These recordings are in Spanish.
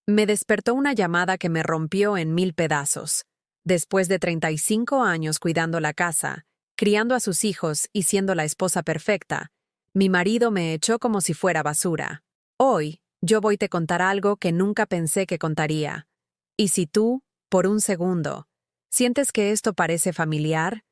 Me despertó una llamada que me rompió en 1000 pedazos. Después de 35 años cuidando la casa, criando a sus hijos y siendo la esposa perfecta, mi marido me echó como si fuera basura. Hoy, yo voy a te contar algo que nunca pensé que contaría. Y si tú, por un segundo, sientes que esto parece familiar,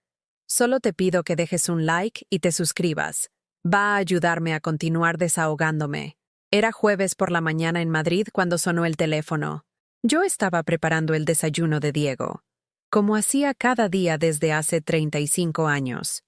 solo te pido que dejes un like y te suscribas. Va a ayudarme a continuar desahogándome. Era jueves por la mañana en Madrid cuando sonó el teléfono. Yo estaba preparando el desayuno de Diego, como hacía cada día desde hace 35 años.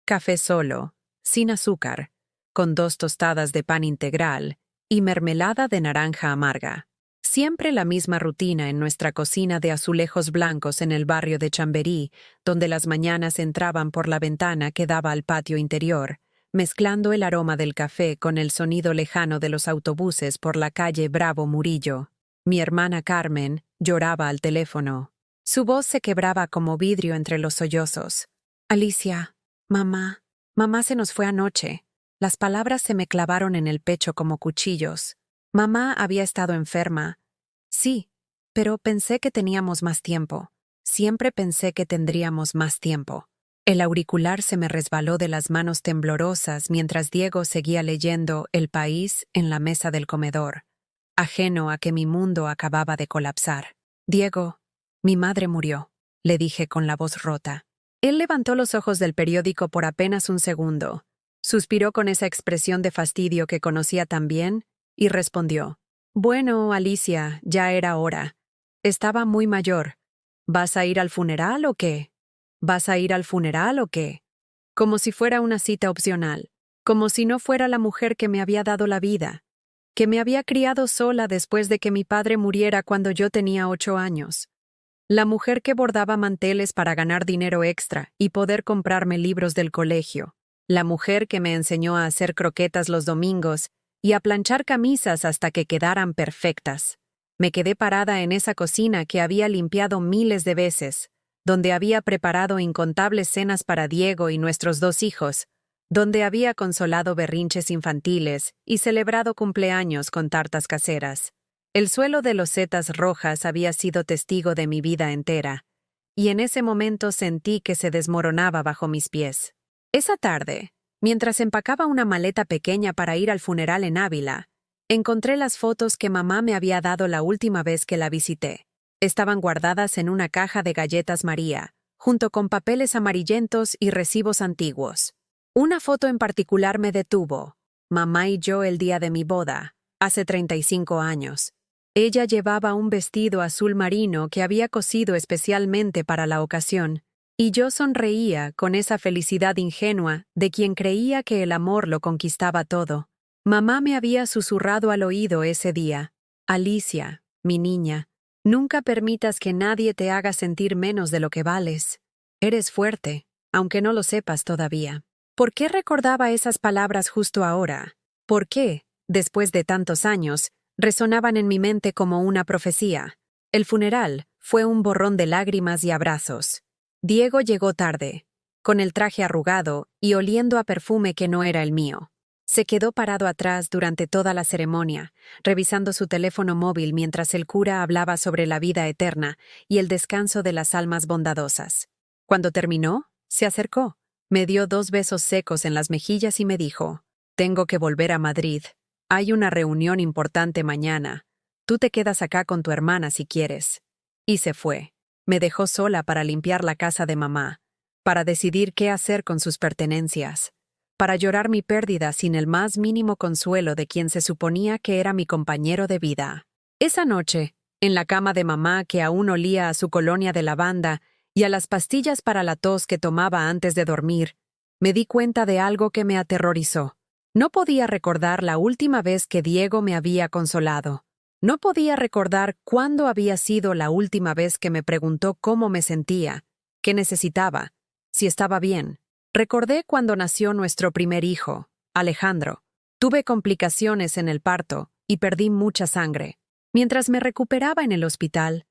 Café solo, sin azúcar, con 2 tostadas de pan integral y mermelada de naranja amarga. Siempre la misma rutina en nuestra cocina de azulejos blancos en el barrio de Chamberí, donde las mañanas entraban por la ventana que daba al patio interior, mezclando el aroma del café con el sonido lejano de los autobuses por la calle Bravo Murillo. Mi hermana Carmen lloraba al teléfono. Su voz se quebraba como vidrio entre los sollozos. Alicia, mamá se nos fue anoche. Las palabras se me clavaron en el pecho como cuchillos. Mamá había estado enferma. Sí, pero pensé que teníamos más tiempo. Siempre pensé que tendríamos más tiempo. El auricular se me resbaló de las manos temblorosas mientras Diego seguía leyendo El País en la mesa del comedor, ajeno a que mi mundo acababa de colapsar. Diego, mi madre murió, le dije con la voz rota. Él levantó los ojos del periódico por apenas un segundo, suspiró con esa expresión de fastidio que conocía tan bien y respondió: Bueno, Alicia, ya era hora. Estaba muy mayor. ¿Vas a ir al funeral o qué? ¿Vas a ir al funeral o qué? Como si fuera una cita opcional, como si no fuera la mujer que me había dado la vida, que me había criado sola después de que mi padre muriera cuando yo tenía 8 años. La mujer que bordaba manteles para ganar dinero extra y poder comprarme libros del colegio. La mujer que me enseñó a hacer croquetas los domingos y a planchar camisas hasta que quedaran perfectas. Me quedé parada en esa cocina que había limpiado miles de veces, donde había preparado incontables cenas para Diego y nuestros 2 hijos, donde había consolado berrinches infantiles y celebrado cumpleaños con tartas caseras. El suelo de losetas rojas había sido testigo de mi vida entera, y en ese momento sentí que se desmoronaba bajo mis pies. Esa tarde, mientras empacaba una maleta pequeña para ir al funeral en Ávila, encontré las fotos que mamá me había dado la última vez que la visité. Estaban guardadas en una caja de galletas María, junto con papeles amarillentos y recibos antiguos. Una foto en particular me detuvo. Mamá y yo el día de mi boda, hace 35 años. Ella llevaba un vestido azul marino que había cosido especialmente para la ocasión, y yo sonreía con esa felicidad ingenua de quien creía que el amor lo conquistaba todo. Mamá me había susurrado al oído ese día: Alicia, mi niña, nunca permitas que nadie te haga sentir menos de lo que vales. Eres fuerte, aunque no lo sepas todavía. ¿Por qué recordaba esas palabras justo ahora? ¿Por qué, después de tantos años, resonaban en mi mente como una profecía? El funeral fue un borrón de lágrimas y abrazos. Diego llegó tarde, con el traje arrugado y oliendo a perfume que no era el mío. Se quedó parado atrás durante toda la ceremonia, revisando su teléfono móvil mientras el cura hablaba sobre la vida eterna y el descanso de las almas bondadosas. Cuando terminó, se acercó, me dio 2 besos secos en las mejillas y me dijo: Tengo que volver a Madrid. Hay una reunión importante mañana. Tú te quedas acá con tu hermana si quieres. Y se fue. Me dejó sola para limpiar la casa de mamá, para decidir qué hacer con sus pertenencias, para llorar mi pérdida sin el más mínimo consuelo de quien se suponía que era mi compañero de vida. Esa noche, en la cama de mamá que aún olía a su colonia de lavanda y a las pastillas para la tos que tomaba antes de dormir, me di cuenta de algo que me aterrorizó. No podía recordar la última vez que Diego me había consolado. No podía recordar cuándo había sido la última vez que me preguntó cómo me sentía, qué necesitaba, si estaba bien. Recordé cuando nació nuestro primer hijo, Alejandro. Tuve complicaciones en el parto y perdí mucha sangre. Mientras me recuperaba en el hospital,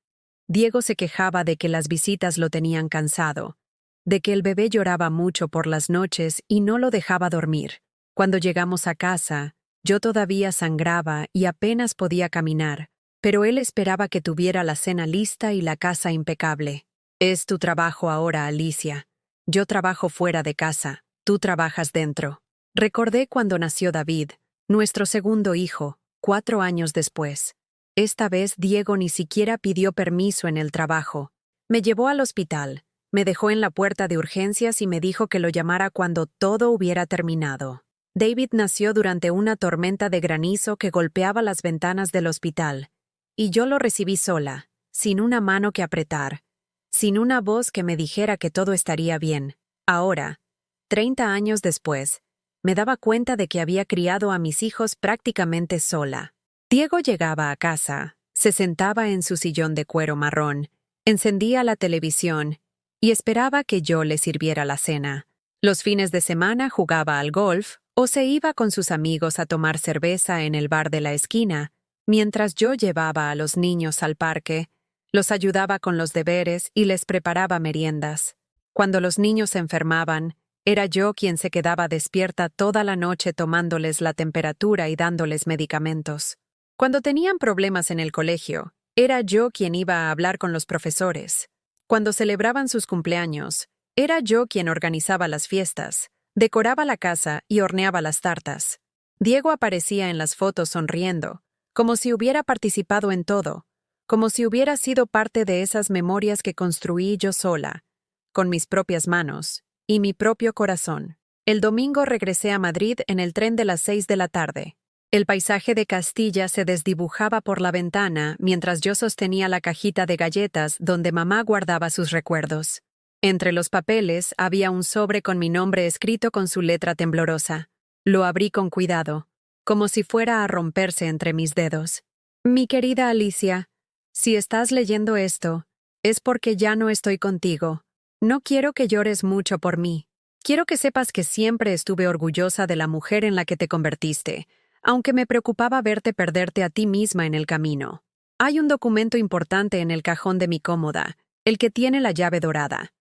Diego se quejaba de que las visitas lo tenían cansado, de que el bebé lloraba mucho por las noches y no lo dejaba dormir. Cuando llegamos a casa, yo todavía sangraba y apenas podía caminar, pero él esperaba que tuviera la cena lista y la casa impecable. Es tu trabajo ahora, Alicia. Yo trabajo fuera de casa, tú trabajas dentro. Recordé cuando nació David, nuestro segundo hijo, 4 años después. Esta vez Diego ni siquiera pidió permiso en el trabajo. Me llevó al hospital, me dejó en la puerta de urgencias y me dijo que lo llamara cuando todo hubiera terminado. David nació durante una tormenta de granizo que golpeaba las ventanas del hospital, y yo lo recibí sola, sin una mano que apretar, sin una voz que me dijera que todo estaría bien. Ahora, 30 años después, me daba cuenta de que había criado a mis hijos prácticamente sola. Diego llegaba a casa, se sentaba en su sillón de cuero marrón, encendía la televisión y esperaba que yo le sirviera la cena. Los fines de semana jugaba al golf o se iba con sus amigos a tomar cerveza en el bar de la esquina, mientras yo llevaba a los niños al parque, los ayudaba con los deberes y les preparaba meriendas. Cuando los niños se enfermaban, era yo quien se quedaba despierta toda la noche tomándoles la temperatura y dándoles medicamentos. Cuando tenían problemas en el colegio, era yo quien iba a hablar con los profesores. Cuando celebraban sus cumpleaños, era yo quien organizaba las fiestas, decoraba la casa y horneaba las tartas. Diego aparecía en las fotos sonriendo, como si hubiera participado en todo, como si hubiera sido parte de esas memorias que construí yo sola, con mis propias manos y mi propio corazón. El domingo regresé a Madrid en el tren de las 6 de la tarde. El paisaje de Castilla se desdibujaba por la ventana mientras yo sostenía la cajita de galletas donde mamá guardaba sus recuerdos. Entre los papeles había un sobre con mi nombre escrito con su letra temblorosa. Lo abrí con cuidado, como si fuera a romperse entre mis dedos. Mi querida Alicia, si estás leyendo esto, es porque ya no estoy contigo. No quiero que llores mucho por mí. Quiero que sepas que siempre estuve orgullosa de la mujer en la que te convertiste, aunque me preocupaba verte perderte a ti misma en el camino. Hay un documento importante en el cajón de mi cómoda, el que tiene la llave dorada.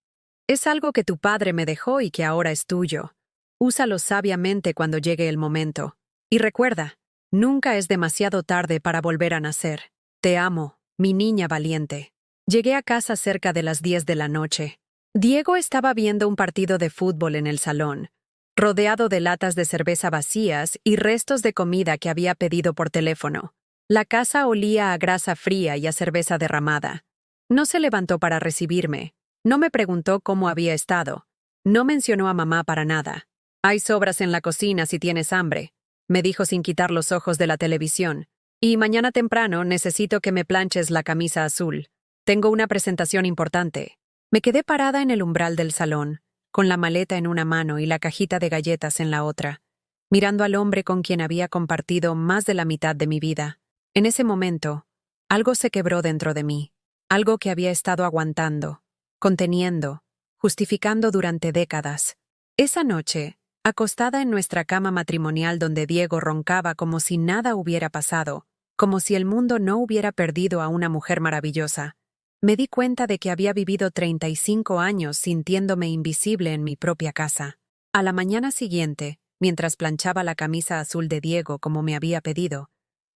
Es algo que tu padre me dejó y que ahora es tuyo. Úsalo sabiamente cuando llegue el momento. Y recuerda, nunca es demasiado tarde para volver a nacer. Te amo, mi niña valiente. Llegué a casa cerca de las 10 de la noche. Diego estaba viendo un partido de fútbol en el salón, rodeado de latas de cerveza vacías y restos de comida que había pedido por teléfono. La casa olía a grasa fría y a cerveza derramada. No se levantó para recibirme. No me preguntó cómo había estado. No mencionó a mamá para nada. Hay sobras en la cocina si tienes hambre, me dijo sin quitar los ojos de la televisión. Y mañana temprano necesito que me planches la camisa azul. Tengo una presentación importante. Me quedé parada en el umbral del salón, con la maleta en una mano y la cajita de galletas en la otra, mirando al hombre con quien había compartido más de la mitad de mi vida. En ese momento, algo se quebró dentro de mí, algo que había estado aguantando, conteniendo, justificando durante décadas. Esa noche, acostada en nuestra cama matrimonial donde Diego roncaba como si nada hubiera pasado, como si el mundo no hubiera perdido a una mujer maravillosa, me di cuenta de que había vivido 35 años sintiéndome invisible en mi propia casa. A la mañana siguiente, mientras planchaba la camisa azul de Diego como me había pedido,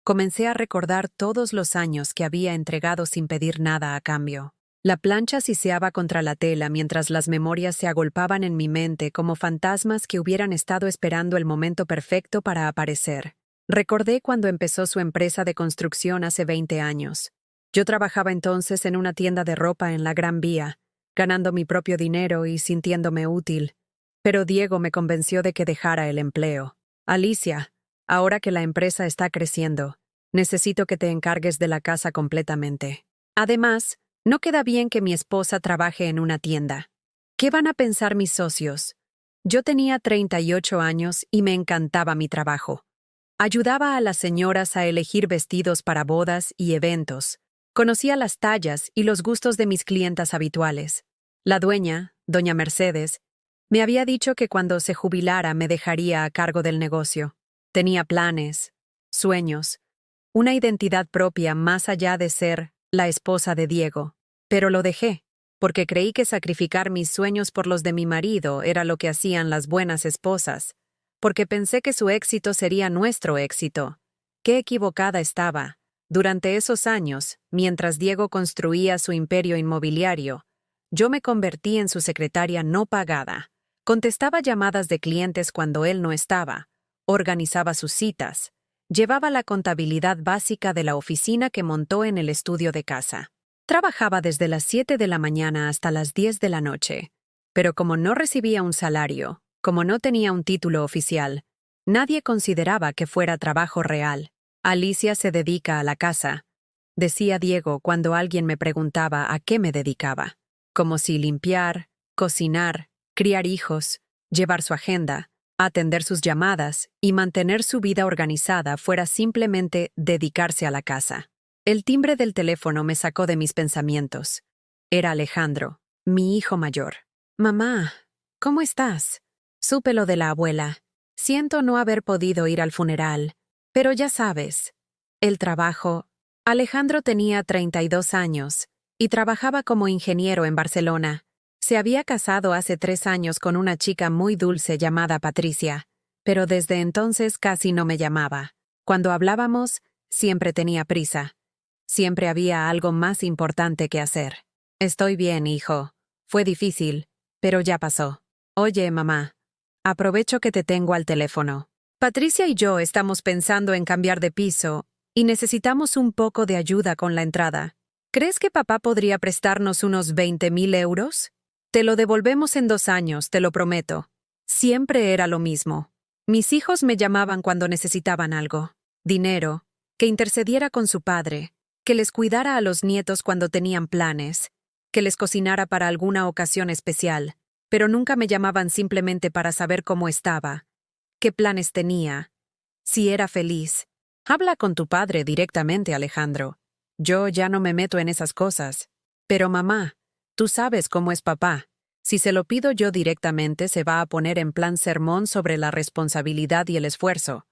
comencé a recordar todos los años que había entregado sin pedir nada a cambio. La plancha siseaba contra la tela mientras las memorias se agolpaban en mi mente como fantasmas que hubieran estado esperando el momento perfecto para aparecer. Recordé cuando empezó su empresa de construcción hace 20 años. Yo trabajaba entonces en una tienda de ropa en la Gran Vía, ganando mi propio dinero y sintiéndome útil. Pero Diego me convenció de que dejara el empleo. Alicia, ahora que la empresa está creciendo, necesito que te encargues de la casa completamente. Además, no queda bien que mi esposa trabaje en una tienda. ¿Qué van a pensar mis socios? Yo tenía 38 años y me encantaba mi trabajo. Ayudaba a las señoras a elegir vestidos para bodas y eventos. Conocía las tallas y los gustos de mis clientas habituales. La dueña, doña Mercedes, me había dicho que cuando se jubilara me dejaría a cargo del negocio. Tenía planes, sueños, una identidad propia más allá de ser la esposa de Diego. Pero lo dejé, porque creí que sacrificar mis sueños por los de mi marido era lo que hacían las buenas esposas, porque pensé que su éxito sería nuestro éxito. Qué equivocada estaba. Durante esos años, mientras Diego construía su imperio inmobiliario, yo me convertí en su secretaria no pagada. Contestaba llamadas de clientes cuando él no estaba, organizaba sus citas, llevaba la contabilidad básica de la oficina que montó en el estudio de casa. Trabajaba desde las 7 de la mañana hasta las 10 de la noche, pero como no recibía un salario, como no tenía un título oficial, nadie consideraba que fuera trabajo real. Alicia se dedica a la casa, decía Diego cuando alguien me preguntaba a qué me dedicaba, como si limpiar, cocinar, criar hijos, llevar su agenda, atender sus llamadas y mantener su vida organizada fuera simplemente dedicarse a la casa. El timbre del teléfono me sacó de mis pensamientos. Era Alejandro, mi hijo mayor. Mamá, ¿cómo estás? Supe lo de la abuela. Siento no haber podido ir al funeral, pero ya sabes, el trabajo. Alejandro tenía 32 años y trabajaba como ingeniero en Barcelona. Se había casado hace 3 años con una chica muy dulce llamada Patricia, pero desde entonces casi no me llamaba. Cuando hablábamos, siempre tenía prisa. Siempre había algo más importante que hacer. Estoy bien, hijo. Fue difícil, pero ya pasó. Oye, mamá, aprovecho que te tengo al teléfono. Patricia y yo estamos pensando en cambiar de piso y necesitamos un poco de ayuda con la entrada. ¿Crees que papá podría prestarnos unos 20.000 euros? Te lo devolvemos en 2 años, te lo prometo. Siempre era lo mismo. Mis hijos me llamaban cuando necesitaban algo. Dinero, que intercediera con su padre, que les cuidara a los nietos cuando tenían planes, que les cocinara para alguna ocasión especial, pero nunca me llamaban simplemente para saber cómo estaba, qué planes tenía, si era feliz. Habla con tu padre directamente, Alejandro. Yo ya no me meto en esas cosas. Pero mamá, tú sabes cómo es papá. Si se lo pido yo directamente, se va a poner en plan sermón sobre la responsabilidad y el esfuerzo.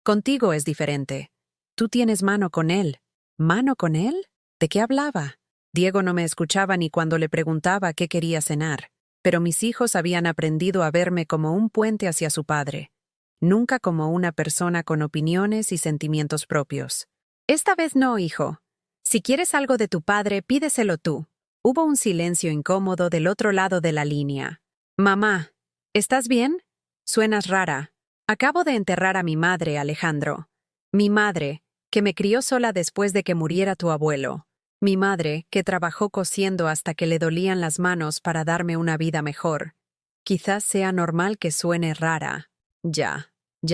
Contigo es diferente. Tú tienes mano con él. ¿Mano con él? ¿De qué hablaba? Diego no me escuchaba ni cuando le preguntaba qué quería cenar, pero mis hijos habían aprendido a verme como un puente hacia su padre, nunca como una persona con opiniones y sentimientos propios. Esta vez no, hijo. Si quieres algo de tu padre, pídeselo tú. Hubo un silencio incómodo del otro lado de la línea. Mamá, ¿estás bien? Suenas rara. Acabo de enterrar a mi madre, Alejandro. Mi madre, que me crió sola después de que muriera tu abuelo. Mi madre, que trabajó cosiendo hasta que le dolían las manos para darme una vida mejor. Quizás sea normal que suene rara. Ya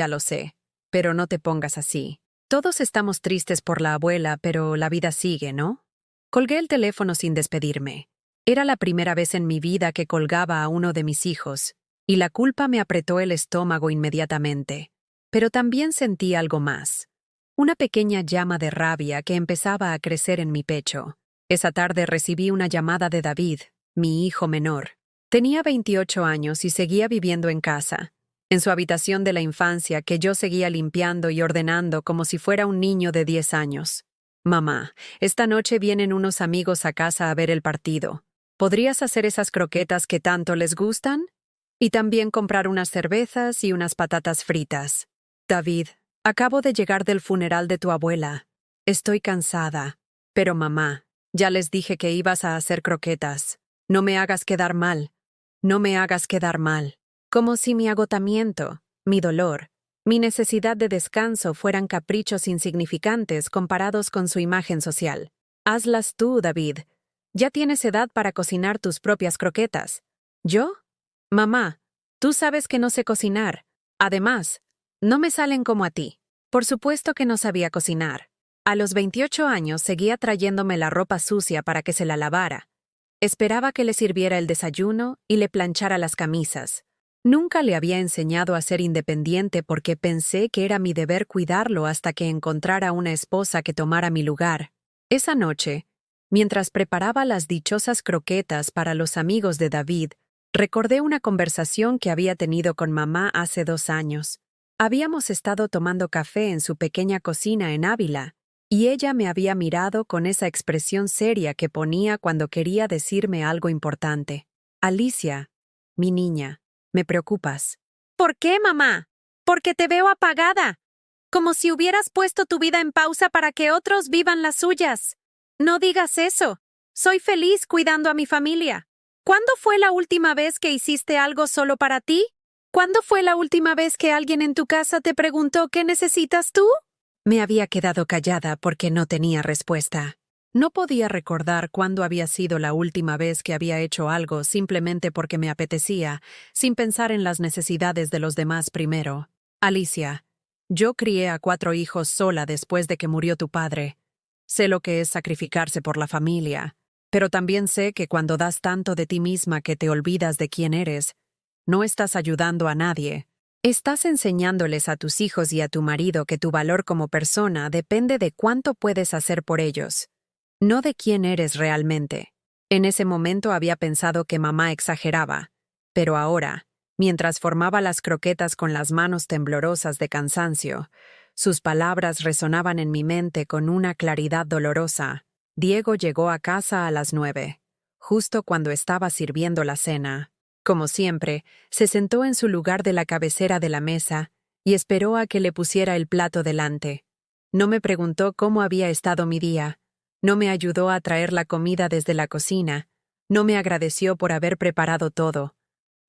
lo sé. Pero no te pongas así. Todos estamos tristes por la abuela, pero la vida sigue, ¿no? Colgué el teléfono sin despedirme. Era la primera vez en mi vida que colgaba a uno de mis hijos, y la culpa me apretó el estómago inmediatamente. Pero también sentí algo más. Una pequeña llama de rabia que empezaba a crecer en mi pecho. Esa tarde recibí una llamada de David, mi hijo menor. Tenía 28 años y seguía viviendo en casa, en su habitación de la infancia que yo seguía limpiando y ordenando como si fuera un niño de 10 años. Mamá, esta noche vienen unos amigos a casa a ver el partido. ¿Podrías hacer esas croquetas que tanto les gustan? Y también comprar unas cervezas y unas patatas fritas. David, acabo de llegar del funeral de tu abuela. Estoy cansada. Pero mamá, ya les dije que ibas a hacer croquetas. No me hagas quedar mal. No me hagas quedar mal. Como si mi agotamiento, mi dolor, mi necesidad de descanso fueran caprichos insignificantes comparados con su imagen social. Hazlas tú, David. Ya tienes edad para cocinar tus propias croquetas. ¿Yo? Mamá, tú sabes que no sé cocinar. Además, no me salen como a ti. Por supuesto que no sabía cocinar. A los 28 años seguía trayéndome la ropa sucia para que se la lavara. Esperaba que le sirviera el desayuno y le planchara las camisas. Nunca le había enseñado a ser independiente porque pensé que era mi deber cuidarlo hasta que encontrara una esposa que tomara mi lugar. Esa noche, mientras preparaba las dichosas croquetas para los amigos de David, recordé una conversación que había tenido con mamá hace 2 años. Habíamos estado tomando café en su pequeña cocina en Ávila, y ella me había mirado con esa expresión seria que ponía cuando quería decirme algo importante. Alicia, mi niña, me preocupas. ¿Por qué, mamá? Porque te veo apagada. Como si hubieras puesto tu vida en pausa para que otros vivan las suyas. No digas eso. Soy feliz cuidando a mi familia. ¿Cuándo fue la última vez que hiciste algo solo para ti? ¿Cuándo fue la última vez que alguien en tu casa te preguntó qué necesitas tú? Me había quedado callada porque no tenía respuesta. No podía recordar cuándo había sido la última vez que había hecho algo simplemente porque me apetecía, sin pensar en las necesidades de los demás primero. Alicia, yo crié a 4 hijos sola después de que murió tu padre. Sé lo que es sacrificarse por la familia, pero también sé que cuando das tanto de ti misma que te olvidas de quién eres, no estás ayudando a nadie. Estás enseñándoles a tus hijos y a tu marido que tu valor como persona depende de cuánto puedes hacer por ellos, no de quién eres realmente. En ese momento había pensado que mamá exageraba, pero ahora, mientras formaba las croquetas con las manos temblorosas de cansancio, sus palabras resonaban en mi mente con una claridad dolorosa. Diego llegó a casa a las 9, justo cuando estaba sirviendo la cena. Como siempre, se sentó en su lugar de la cabecera de la mesa y esperó a que le pusiera el plato delante. No me preguntó cómo había estado mi día, no me ayudó a traer la comida desde la cocina, no me agradeció por haber preparado todo.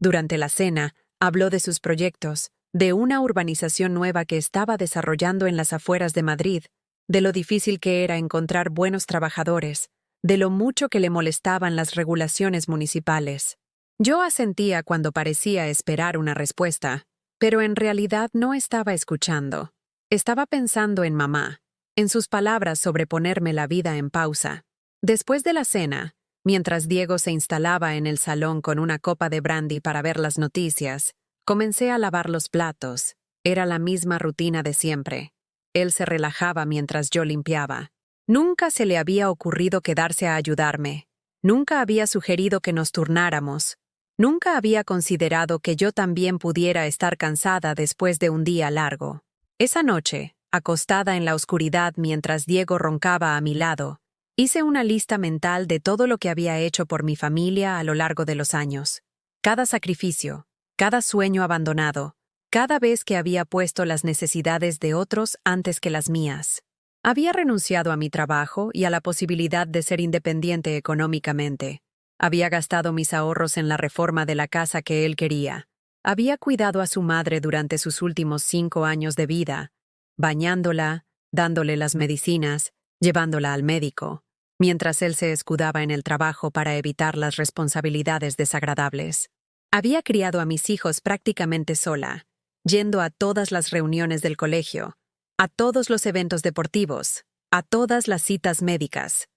Durante la cena, habló de sus proyectos, de una urbanización nueva que estaba desarrollando en las afueras de Madrid, de lo difícil que era encontrar buenos trabajadores, de lo mucho que le molestaban las regulaciones municipales. Yo asentía cuando parecía esperar una respuesta, pero en realidad no estaba escuchando. Estaba pensando en mamá, en sus palabras sobre ponerme la vida en pausa. Después de la cena, mientras Diego se instalaba en el salón con una copa de brandy para ver las noticias, comencé a lavar los platos. Era la misma rutina de siempre. Él se relajaba mientras yo limpiaba. Nunca se le había ocurrido quedarse a ayudarme. Nunca había sugerido que nos turnáramos. Nunca había considerado que yo también pudiera estar cansada después de un día largo. Esa noche, acostada en la oscuridad mientras Diego roncaba a mi lado, hice una lista mental de todo lo que había hecho por mi familia a lo largo de los años. Cada sacrificio, cada sueño abandonado, cada vez que había puesto las necesidades de otros antes que las mías. Había renunciado a mi trabajo y a la posibilidad de ser independiente económicamente. Había gastado mis ahorros en la reforma de la casa que él quería. Había cuidado a su madre durante sus últimos 5 años de vida, bañándola, dándole las medicinas, llevándola al médico, mientras él se escudaba en el trabajo para evitar las responsabilidades desagradables. Había criado a mis hijos prácticamente sola, yendo a todas las reuniones del colegio, a todos los eventos deportivos, a todas las citas médicas.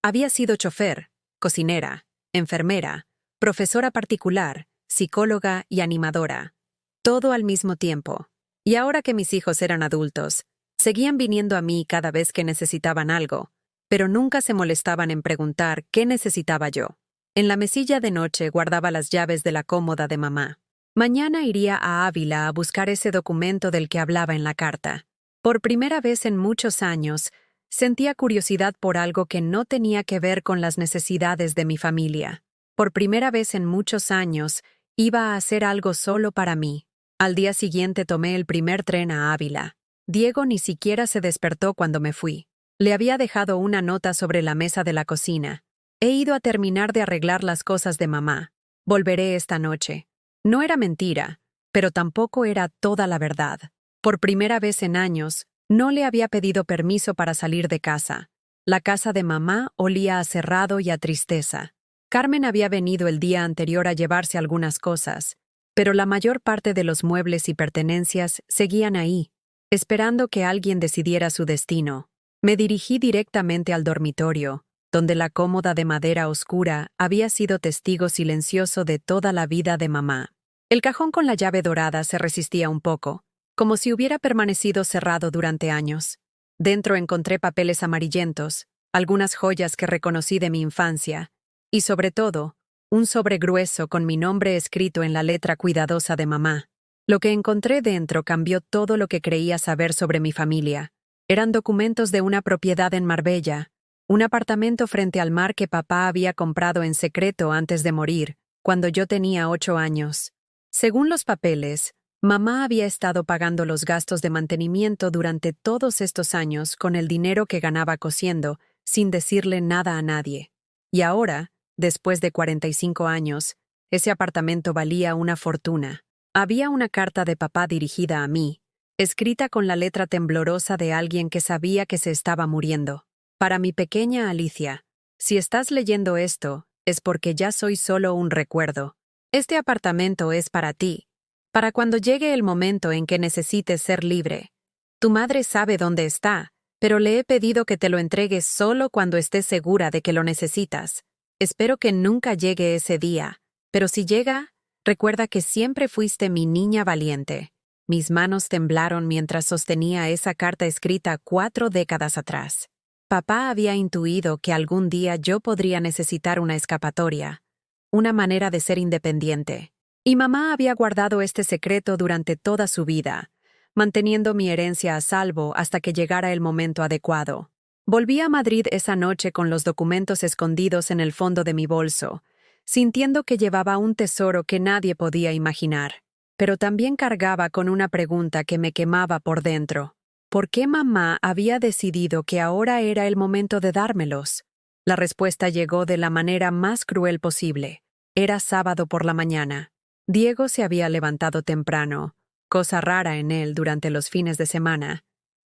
Había sido chofer, cocinera, enfermera, profesora particular, psicóloga y animadora. Todo al mismo tiempo. Y ahora que mis hijos eran adultos, seguían viniendo a mí cada vez que necesitaban algo, pero nunca se molestaban en preguntar qué necesitaba yo. En la mesilla de noche guardaba las llaves de la cómoda de mamá. Mañana iría a Ávila a buscar ese documento del que hablaba en la carta. Por primera vez en muchos años, sentía curiosidad por algo que no tenía que ver con las necesidades de mi familia. Por primera vez en muchos años, iba a hacer algo solo para mí. Al día siguiente tomé el primer tren a Ávila. Diego ni siquiera se despertó cuando me fui. Le había dejado una nota sobre la mesa de la cocina. He ido a terminar de arreglar las cosas de mamá. Volveré esta noche. No era mentira, pero tampoco era toda la verdad. Por primera vez en años, no le había pedido permiso para salir de casa. La casa de mamá olía a cerrado y a tristeza. Carmen había venido el día anterior a llevarse algunas cosas, pero la mayor parte de los muebles y pertenencias seguían ahí, esperando que alguien decidiera su destino. Me dirigí directamente al dormitorio, donde la cómoda de madera oscura había sido testigo silencioso de toda la vida de mamá. El cajón con la llave dorada se resistía un poco, como si hubiera permanecido cerrado durante años. Dentro encontré papeles amarillentos, algunas joyas que reconocí de mi infancia, y sobre todo, un sobre grueso con mi nombre escrito en la letra cuidadosa de mamá. Lo que encontré dentro cambió todo lo que creía saber sobre mi familia. Eran documentos de una propiedad en Marbella, un apartamento frente al mar que papá había comprado en secreto antes de morir, cuando yo tenía 8 años. Según los papeles, Mamá había estado pagando los gastos de mantenimiento durante todos estos años con el dinero que ganaba cosiendo, sin decirle nada a nadie. Y ahora, después de 45 años, ese apartamento valía una fortuna. Había una carta de papá dirigida a mí, escrita con la letra temblorosa de alguien que sabía que se estaba muriendo. Para mi pequeña Alicia, si estás leyendo esto, es porque ya soy solo un recuerdo. Este apartamento es para ti. Para cuando llegue el momento en que necesites ser libre. Tu madre sabe dónde está, pero le he pedido que te lo entregues solo cuando estés segura de que lo necesitas. Espero que nunca llegue ese día, pero si llega, recuerda que siempre fuiste mi niña valiente. Mis manos temblaron mientras sostenía esa carta escrita 4 décadas atrás. Papá había intuido que algún día yo podría necesitar una escapatoria, una manera de ser independiente. Y mamá había guardado este secreto durante toda su vida, manteniendo mi herencia a salvo hasta que llegara el momento adecuado. Volví a Madrid esa noche con los documentos escondidos en el fondo de mi bolso, sintiendo que llevaba un tesoro que nadie podía imaginar. Pero también cargaba con una pregunta que me quemaba por dentro. ¿Por qué mamá había decidido que ahora era el momento de dármelos? La respuesta llegó de la manera más cruel posible. Era sábado por la mañana. Diego se había levantado temprano, cosa rara en él durante los fines de semana.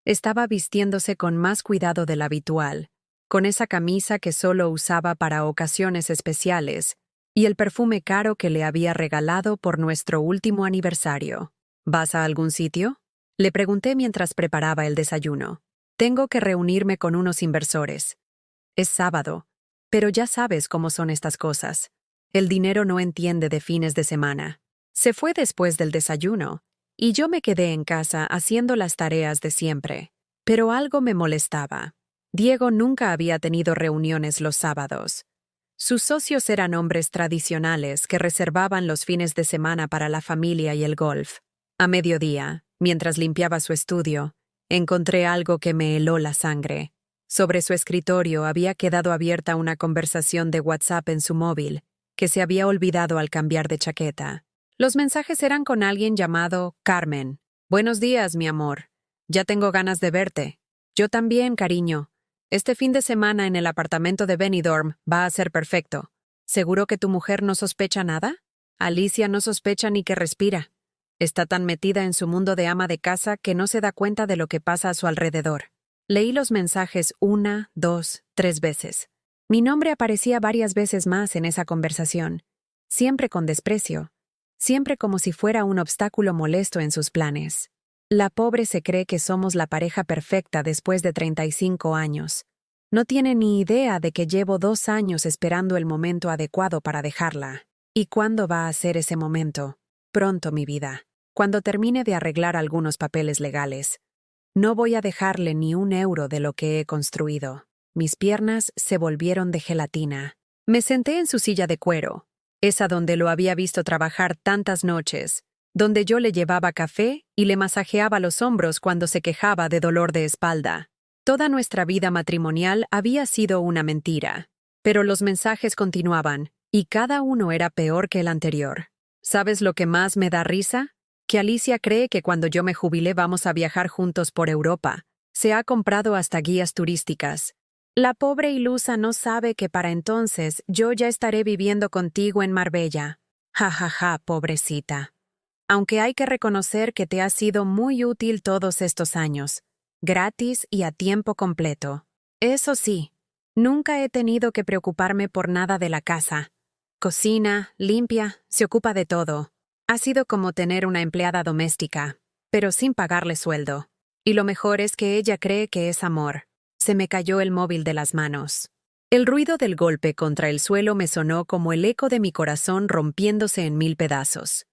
Estaba vistiéndose con más cuidado del habitual, con esa camisa que solo usaba para ocasiones especiales, y el perfume caro que le había regalado por nuestro último aniversario. ¿Vas a algún sitio? Le pregunté mientras preparaba el desayuno. Tengo que reunirme con unos inversores. Es sábado, pero ya sabes cómo son estas cosas. El dinero no entiende de fines de semana. Se fue después del desayuno, y yo me quedé en casa haciendo las tareas de siempre. Pero algo me molestaba. Diego nunca había tenido reuniones los sábados. Sus socios eran hombres tradicionales que reservaban los fines de semana para la familia y el golf. A mediodía, mientras limpiaba su estudio, encontré algo que me heló la sangre. Sobre su escritorio había quedado abierta una conversación de WhatsApp en su móvil, que se había olvidado al cambiar de chaqueta. Los mensajes eran con alguien llamado Carmen. Buenos días, mi amor. Ya tengo ganas de verte. Yo también, cariño. Este fin de semana en el apartamento de Benidorm va a ser perfecto. ¿Seguro que tu mujer no sospecha nada? Alicia no sospecha ni que respira. Está tan metida en su mundo de ama de casa que no se da cuenta de lo que pasa a su alrededor. Leí los mensajes 1, 2, 3 veces. Mi nombre aparecía varias veces más en esa conversación, siempre con desprecio, siempre como si fuera un obstáculo molesto en sus planes. La pobre se cree que somos la pareja perfecta después de 35 años. No tiene ni idea de que llevo 2 años esperando el momento adecuado para dejarla. ¿Y cuándo va a ser ese momento? Pronto, mi vida. Cuando termine de arreglar algunos papeles legales. No voy a dejarle ni un euro de lo que he construido. Mis piernas se volvieron de gelatina. Me senté en su silla de cuero, esa donde lo había visto trabajar tantas noches, donde yo le llevaba café y le masajeaba los hombros cuando se quejaba de dolor de espalda. Toda nuestra vida matrimonial había sido una mentira, pero los mensajes continuaban, y cada uno era peor que el anterior. ¿Sabes lo que más me da risa? Que Alicia cree que cuando yo me jubile vamos a viajar juntos por Europa. Se ha comprado hasta guías turísticas. La pobre ilusa no sabe que para entonces yo ya estaré viviendo contigo en Marbella. Ja, ja, ja, pobrecita. Aunque hay que reconocer que te ha sido muy útil todos estos años, gratis y a tiempo completo. Eso sí, nunca he tenido que preocuparme por nada de la casa. Cocina, limpia, se ocupa de todo. Ha sido como tener una empleada doméstica, pero sin pagarle sueldo. Y lo mejor es que ella cree que es amor. Se me cayó el móvil de las manos. El ruido del golpe contra el suelo me sonó como el eco de mi corazón rompiéndose en 1000 pedazos.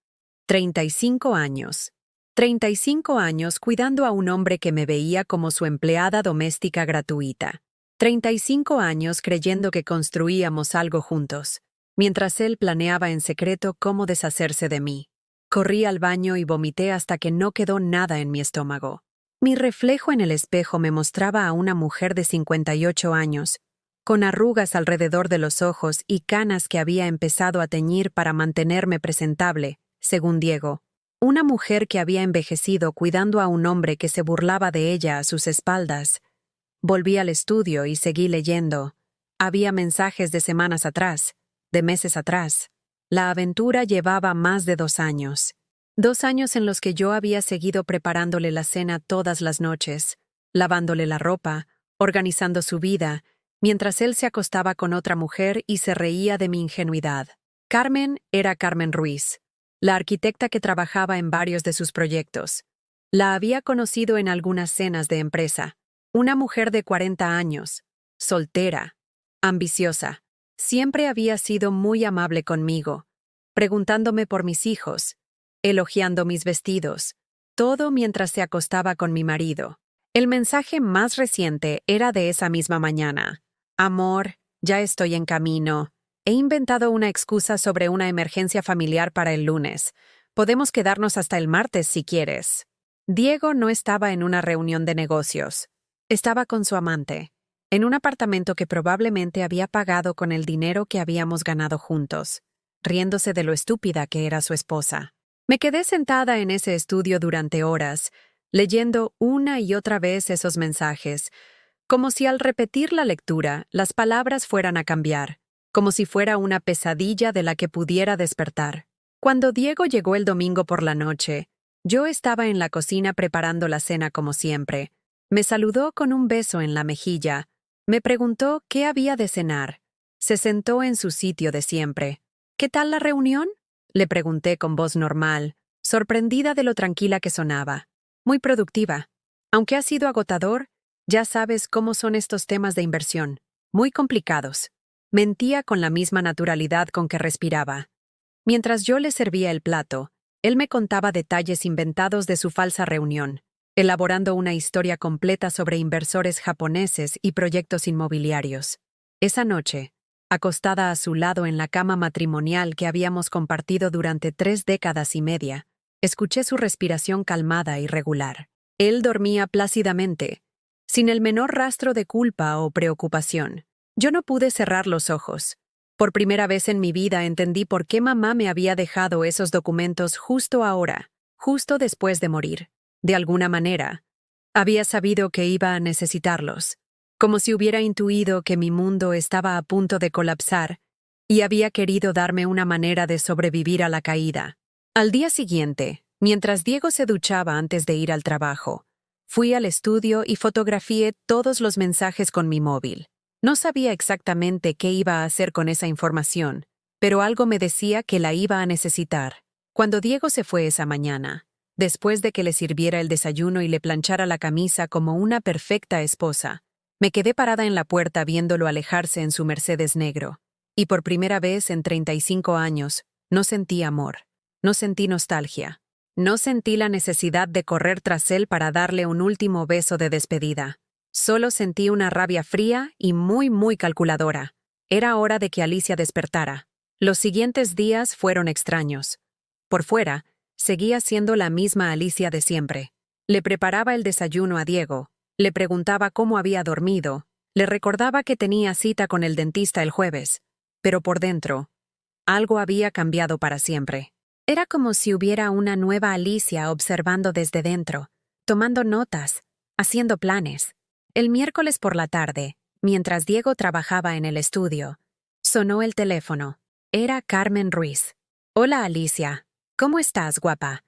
35 años. 35 años cuidando a un hombre que me veía como su empleada doméstica gratuita. 35 años creyendo que construíamos algo juntos, mientras él planeaba en secreto cómo deshacerse de mí. Corrí al baño y vomité hasta que no quedó nada en mi estómago. Mi reflejo en el espejo me mostraba a una mujer de 58 años, con arrugas alrededor de los ojos y canas que había empezado a teñir para mantenerme presentable, según Diego. Una mujer que había envejecido cuidando a un hombre que se burlaba de ella a sus espaldas. Volví al estudio y seguí leyendo. Había mensajes de semanas atrás, de meses atrás. La aventura llevaba más de 2 años. 2 años en los que yo había seguido preparándole la cena todas las noches, lavándole la ropa, organizando su vida, mientras él se acostaba con otra mujer y se reía de mi ingenuidad. Carmen era Carmen Ruiz, la arquitecta que trabajaba en varios de sus proyectos. La había conocido en algunas cenas de empresa. Una mujer de 40 años, soltera, ambiciosa. Siempre había sido muy amable conmigo, preguntándome por mis hijos, elogiando mis vestidos, todo mientras se acostaba con mi marido. El mensaje más reciente era de esa misma mañana. Amor, ya estoy en camino. He inventado una excusa sobre una emergencia familiar para el lunes. Podemos quedarnos hasta el martes si quieres. Diego no estaba en una reunión de negocios. Estaba con su amante, en un apartamento que probablemente había pagado con el dinero que habíamos ganado juntos, riéndose de lo estúpida que era su esposa. Me quedé sentada en ese estudio durante horas, leyendo una y otra vez esos mensajes, como si al repetir la lectura las palabras fueran a cambiar, como si fuera una pesadilla de la que pudiera despertar. Cuando Diego llegó el domingo por la noche, yo estaba en la cocina preparando la cena como siempre. Me saludó con un beso en la mejilla. Me preguntó qué había de cenar. Se sentó en su sitio de siempre. ¿Qué tal la reunión? Le pregunté con voz normal, sorprendida de lo tranquila que sonaba. Muy productiva. Aunque ha sido agotador, ya sabes cómo son estos temas de inversión. Muy complicados. Mentía con la misma naturalidad con que respiraba. Mientras yo le servía el plato, él me contaba detalles inventados de su falsa reunión, elaborando una historia completa sobre inversores japoneses y proyectos inmobiliarios. Esa noche, acostada a su lado en la cama matrimonial que habíamos compartido durante 3 décadas y media, escuché su respiración calmada y regular. Él dormía plácidamente, sin el menor rastro de culpa o preocupación. Yo no pude cerrar los ojos. Por primera vez en mi vida entendí por qué mamá me había dejado esos documentos justo ahora, justo después de morir. De alguna manera, había sabido que iba a necesitarlos, como si hubiera intuido que mi mundo estaba a punto de colapsar y había querido darme una manera de sobrevivir a la caída. Al día siguiente, mientras Diego se duchaba antes de ir al trabajo, fui al estudio y fotografié todos los mensajes con mi móvil. No sabía exactamente qué iba a hacer con esa información, pero algo me decía que la iba a necesitar. Cuando Diego se fue esa mañana, después de que le sirviera el desayuno y le planchara la camisa como una perfecta esposa, me quedé parada en la puerta viéndolo alejarse en su Mercedes negro. Y por primera vez en 35 años, no sentí amor, no sentí nostalgia, no sentí la necesidad de correr tras él para darle un último beso de despedida. Solo sentí una rabia fría y muy calculadora. Era hora de que Alicia despertara. Los siguientes días fueron extraños. Por fuera, seguía siendo la misma Alicia de siempre. Le preparaba el desayuno a Diego, le preguntaba cómo había dormido, le recordaba que tenía cita con el dentista el jueves. Pero por dentro, algo había cambiado para siempre. Era como si hubiera una nueva Alicia observando desde dentro, tomando notas, haciendo planes. El miércoles por la tarde, mientras Diego trabajaba en el estudio, sonó el teléfono. Era Carmen Ruiz. «Hola, Alicia. ¿Cómo estás, guapa?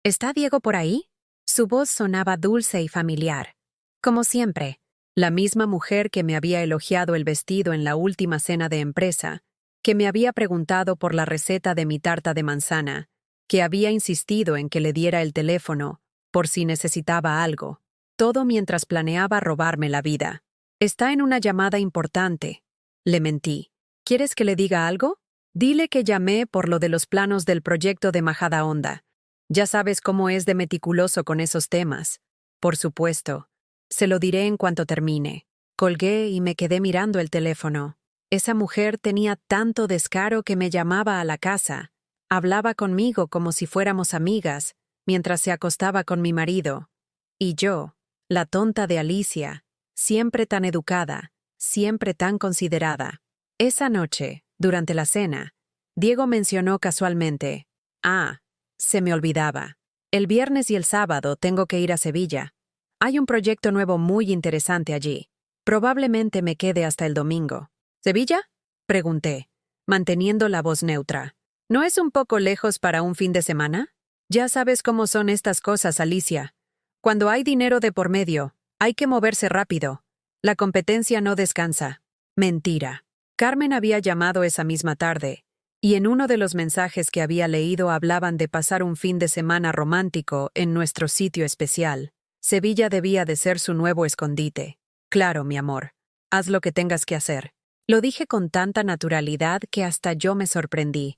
¿Está Diego por ahí?» Su voz sonaba dulce y familiar. Como siempre, la misma mujer que me había elogiado el vestido en la última cena de empresa, que me había preguntado por la receta de mi tarta de manzana, que había insistido en que le diera el teléfono por si necesitaba algo. Todo mientras planeaba robarme la vida. «Está en una llamada importante», le mentí. «¿Quieres que le diga algo? Dile que llamé por lo de los planos del proyecto de Majadahonda. Ya sabes cómo es de meticuloso con esos temas». «Por supuesto. Se lo diré en cuanto termine». Colgué y me quedé mirando el teléfono. Esa mujer tenía tanto descaro que me llamaba a la casa. Hablaba conmigo como si fuéramos amigas, mientras se acostaba con mi marido. Y yo, la tonta de Alicia, siempre tan educada, siempre tan considerada. Esa noche, durante la cena, Diego mencionó casualmente: «Ah, se me olvidaba. El viernes y el sábado tengo que ir a Sevilla. Hay un proyecto nuevo muy interesante allí. Probablemente me quede hasta el domingo. ¿Sevilla? Pregunté, manteniendo la voz neutra. ¿No es un poco lejos para un fin de semana? Ya sabes cómo son estas cosas, Alicia. Cuando hay dinero de por medio, hay que moverse rápido. La competencia no descansa. Mentira. Carmen había llamado esa misma tarde, y en uno de los mensajes que había leído hablaban de pasar un fin de semana romántico en nuestro sitio especial. Sevilla debía de ser su nuevo escondite. Claro, mi amor. Haz lo que tengas que hacer. Lo dije con tanta naturalidad que hasta yo me sorprendí.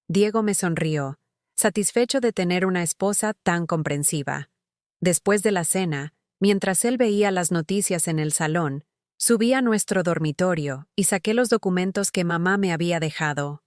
Diego me sonrió, satisfecho de tener una esposa tan comprensiva. Después de la cena, mientras él veía las noticias en el salón, subí a nuestro dormitorio y saqué los documentos que mamá me había dejado.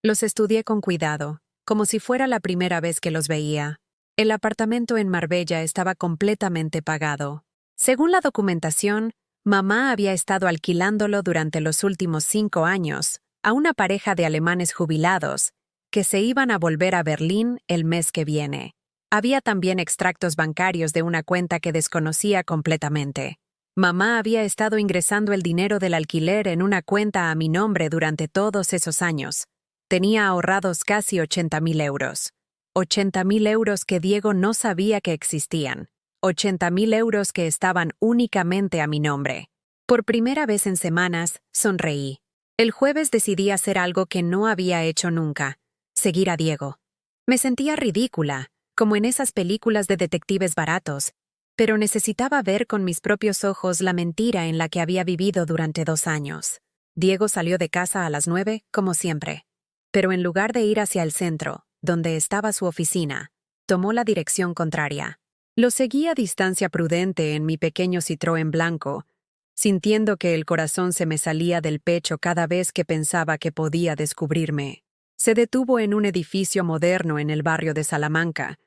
Los estudié con cuidado, como si fuera la primera vez que los veía. El apartamento en Marbella estaba completamente pagado. Según la documentación, mamá había estado alquilándolo durante los últimos 5 años a una pareja de alemanes jubilados que se iban a volver a Berlín el mes que viene. Había también extractos bancarios de una cuenta que desconocía completamente. Mamá había estado ingresando el dinero del alquiler en una cuenta a mi nombre durante todos esos años. Tenía ahorrados casi 80.000 euros. 80.000 euros que Diego no sabía que existían. 80.000 euros que estaban únicamente a mi nombre. Por primera vez en semanas, sonreí. El jueves decidí hacer algo que no había hecho nunca: seguir a Diego. Me sentía ridícula, como en esas películas de detectives baratos, pero necesitaba ver con mis propios ojos la mentira en la que había vivido durante 2 años. Diego salió de casa a las 9, como siempre. Pero en lugar de ir hacia el centro, donde estaba su oficina, tomó la dirección contraria. Lo seguí a distancia prudente en mi pequeño Citroën blanco, sintiendo que el corazón se me salía del pecho cada vez que pensaba que podía descubrirme. Se detuvo en un edificio moderno en el barrio de Salamanca,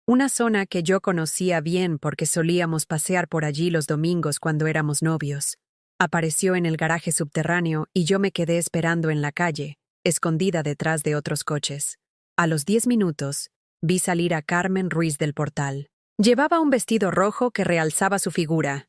una zona que yo conocía bien porque solíamos pasear por allí los domingos cuando éramos novios. Apareció en el garaje subterráneo y yo me quedé esperando en la calle, escondida detrás de otros coches. A los 10 minutos, vi salir a Carmen Ruiz del portal. Llevaba un vestido rojo que realzaba su figura.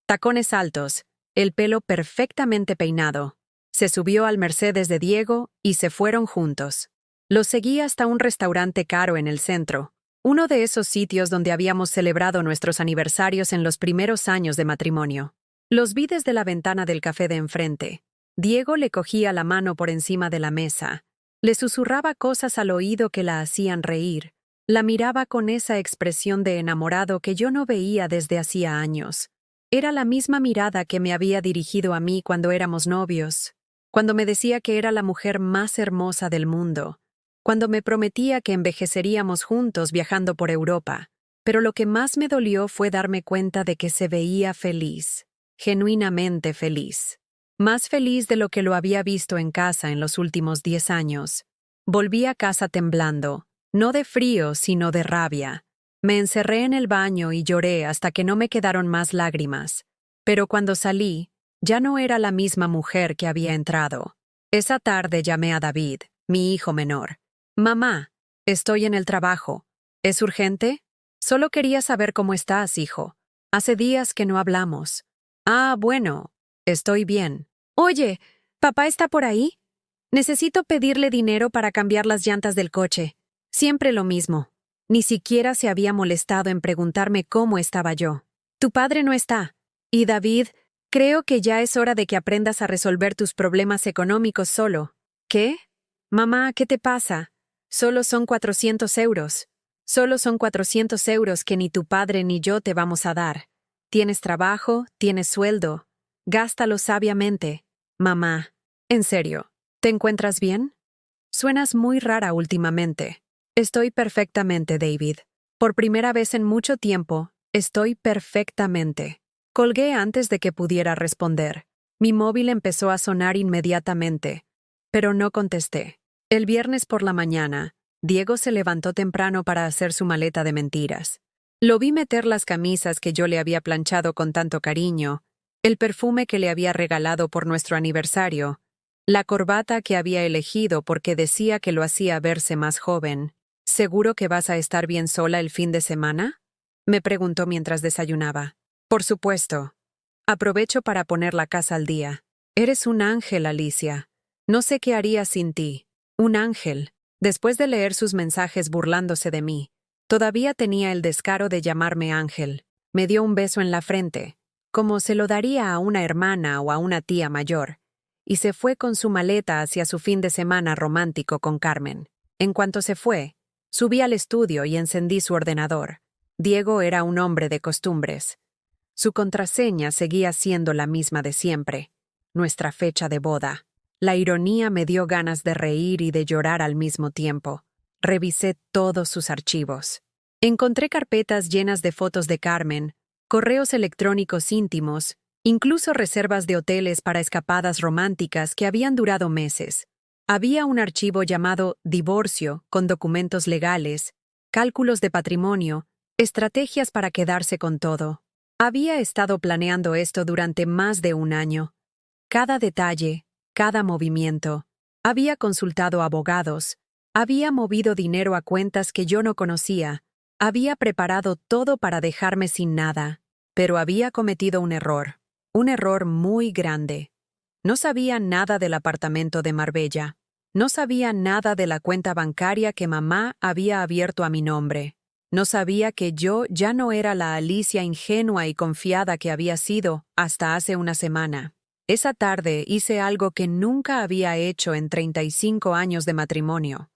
Tacones altos, el pelo perfectamente peinado. Se subió al Mercedes de Diego y se fueron juntos. Los seguí hasta un restaurante caro en el centro, uno de esos sitios donde habíamos celebrado nuestros aniversarios en los primeros años de matrimonio. Los vi desde la ventana del café de enfrente. Diego le cogía la mano por encima de la mesa. Le susurraba cosas al oído que la hacían reír. La miraba con esa expresión de enamorado que yo no veía desde hacía años. Era la misma mirada que me había dirigido a mí cuando éramos novios, cuando me decía que era la mujer más hermosa del mundo, cuando me prometía que envejeceríamos juntos viajando por Europa. Pero lo que más me dolió fue darme cuenta de que se veía feliz, genuinamente feliz. Más feliz de lo que lo había visto en casa en los últimos 10 años. Volví a casa temblando, no de frío, sino de rabia. Me encerré en el baño y lloré hasta que no me quedaron más lágrimas. Pero cuando salí, ya no era la misma mujer que había entrado. Esa tarde llamé a David, mi hijo menor. «Mamá, estoy en el trabajo. ¿Es urgente? Solo quería saber cómo estás, hijo. Hace días que no hablamos». «Ah, bueno, estoy bien». «Oye, ¿papá está por ahí? Necesito pedirle dinero para cambiar las llantas del coche. Siempre lo mismo». Ni siquiera se había molestado en preguntarme cómo estaba yo. «Tu padre no está. Y David, creo que ya es hora de que aprendas a resolver tus problemas económicos solo». «¿Qué? Mamá, ¿qué te pasa? Solo son 400 euros. Solo son 400 euros que ni tu padre ni yo te vamos a dar. Tienes trabajo, tienes sueldo. Gástalo sabiamente. Mamá, en serio, ¿te encuentras bien? Suenas muy rara últimamente». «Estoy perfectamente, David. Por primera vez en mucho tiempo, estoy perfectamente». Colgué antes de que pudiera responder. Mi móvil empezó a sonar inmediatamente, pero no contesté. El viernes por la mañana, Diego se levantó temprano para hacer su maleta de mentiras. Lo vi meter las camisas que yo le había planchado con tanto cariño, el perfume que le había regalado por nuestro aniversario, la corbata que había elegido porque decía que lo hacía verse más joven, ¿Seguro que vas a estar bien sola el fin de semana? Me preguntó mientras desayunaba. Por supuesto. Aprovecho para poner la casa al día. Eres un ángel, Alicia. No sé qué haría sin ti. Un ángel. Después de leer sus mensajes burlándose de mí, todavía tenía el descaro de llamarme ángel. Me dio un beso en la frente, como se lo daría a una hermana o a una tía mayor, y se fue con su maleta hacia su fin de semana romántico con Carmen. En cuanto se fue, subí al estudio y encendí su ordenador. Diego era un hombre de costumbres. Su contraseña seguía siendo la misma de siempre, nuestra fecha de boda. La ironía me dio ganas de reír y de llorar al mismo tiempo. Revisé todos sus archivos. Encontré carpetas llenas de fotos de Carmen, correos electrónicos íntimos, incluso reservas de hoteles para escapadas románticas que habían durado meses. Había un archivo llamado Divorcio, con documentos legales, cálculos de patrimonio, estrategias para quedarse con todo. Había estado planeando esto durante más de un año. Cada detalle, cada movimiento. Había consultado abogados, había movido dinero a cuentas que yo no conocía, había preparado todo para dejarme sin nada, pero había cometido un error muy grande. No sabía nada del apartamento de Marbella, no sabía nada de la cuenta bancaria que mamá había abierto a mi nombre. No sabía que yo ya no era la Alicia ingenua y confiada que había sido hasta hace una semana. Esa tarde hice algo que nunca había hecho en 35 años de matrimonio.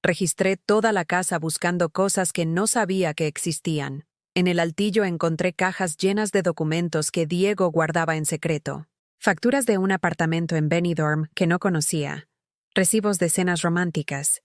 Registré toda la casa buscando cosas que no sabía que existían. En el altillo encontré cajas llenas de documentos que Diego guardaba en secreto. Facturas de un apartamento en Benidorm que no conocía. Recibos de cenas románticas.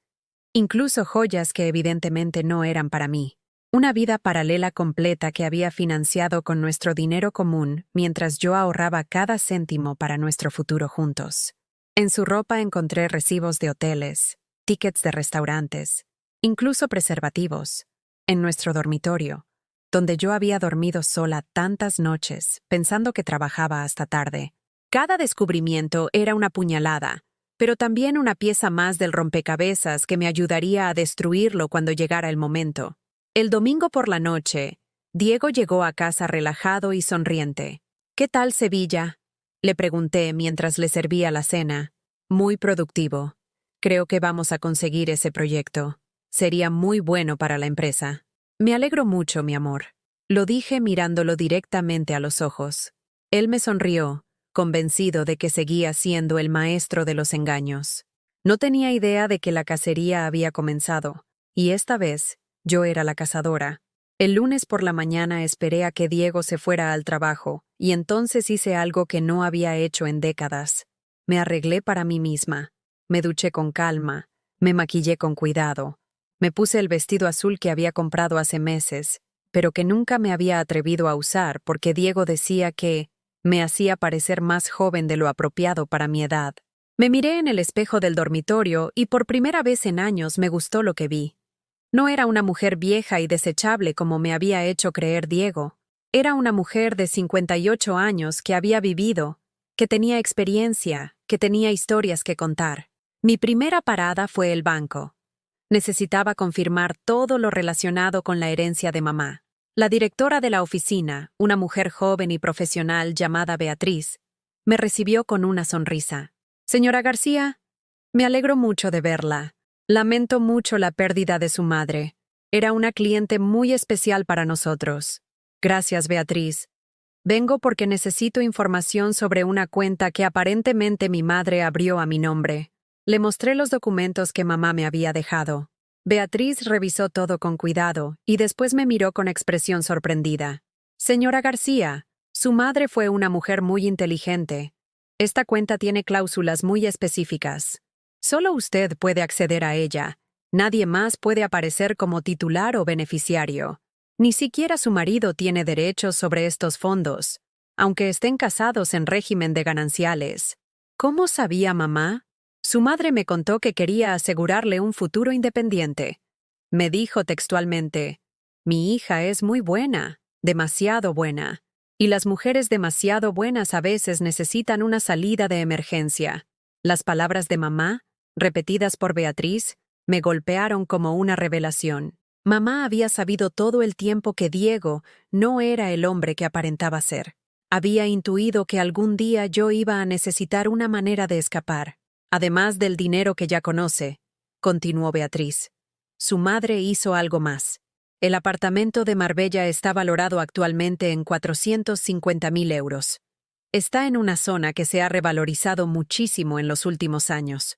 Incluso joyas que evidentemente no eran para mí. Una vida paralela completa que había financiado con nuestro dinero común mientras yo ahorraba cada céntimo para nuestro futuro juntos. En su ropa encontré recibos de hoteles, tickets de restaurantes, incluso preservativos. En nuestro dormitorio, donde yo había dormido sola tantas noches, pensando que trabajaba hasta tarde. Cada descubrimiento era una puñalada, pero también una pieza más del rompecabezas que me ayudaría a destruirlo cuando llegara el momento. El domingo por la noche, Diego llegó a casa relajado y sonriente. ¿Qué tal Sevilla?, le pregunté mientras le servía la cena. Muy productivo. Creo que vamos a conseguir ese proyecto. Sería muy bueno para la empresa. Me alegro mucho, mi amor. Lo dije mirándolo directamente a los ojos. Él me sonrió, convencido de que seguía siendo el maestro de los engaños. No tenía idea de que la cacería había comenzado, y esta vez yo era la cazadora. El lunes por la mañana esperé a que Diego se fuera al trabajo, y entonces hice algo que no había hecho en décadas. Me arreglé para mí misma. Me duché con calma, me maquillé con cuidado. Me puse el vestido azul que había comprado hace meses, pero que nunca me había atrevido a usar porque Diego decía que me hacía parecer más joven de lo apropiado para mi edad. Me miré en el espejo del dormitorio y por primera vez en años me gustó lo que vi. No era una mujer vieja y desechable como me había hecho creer Diego. Era una mujer de 58 años que había vivido, que tenía experiencia, que tenía historias que contar. Mi primera parada fue el banco. Necesitaba confirmar todo lo relacionado con la herencia de mamá. La directora de la oficina, una mujer joven y profesional llamada Beatriz, me recibió con una sonrisa. Señora García, me alegro mucho de verla. Lamento mucho la pérdida de su madre. Era una cliente muy especial para nosotros. Gracias, Beatriz. Vengo porque necesito información sobre una cuenta que aparentemente mi madre abrió a mi nombre. Le mostré los documentos que mamá me había dejado. Beatriz revisó todo con cuidado y después me miró con expresión sorprendida. Señora García, su madre fue una mujer muy inteligente. Esta cuenta tiene cláusulas muy específicas. Solo usted puede acceder a ella. Nadie más puede aparecer como titular o beneficiario. Ni siquiera su marido tiene derechos sobre estos fondos, aunque estén casados en régimen de gananciales. ¿Cómo sabía mamá? Su madre me contó que quería asegurarle un futuro independiente. Me dijo textualmente, «Mi hija es muy buena, demasiado buena, y las mujeres demasiado buenas a veces necesitan una salida de emergencia». Las palabras de mamá, repetidas por Beatriz, Me golpearon como una revelación. Mamá había sabido todo el tiempo que Diego no era el hombre que aparentaba ser. Había intuido que algún día yo iba a necesitar una manera de escapar. Además del dinero que ya conoce, continuó Beatriz. Su madre hizo algo más. El apartamento de Marbella está valorado actualmente en 450.000 euros. Está en una zona que se ha revalorizado muchísimo en los últimos años.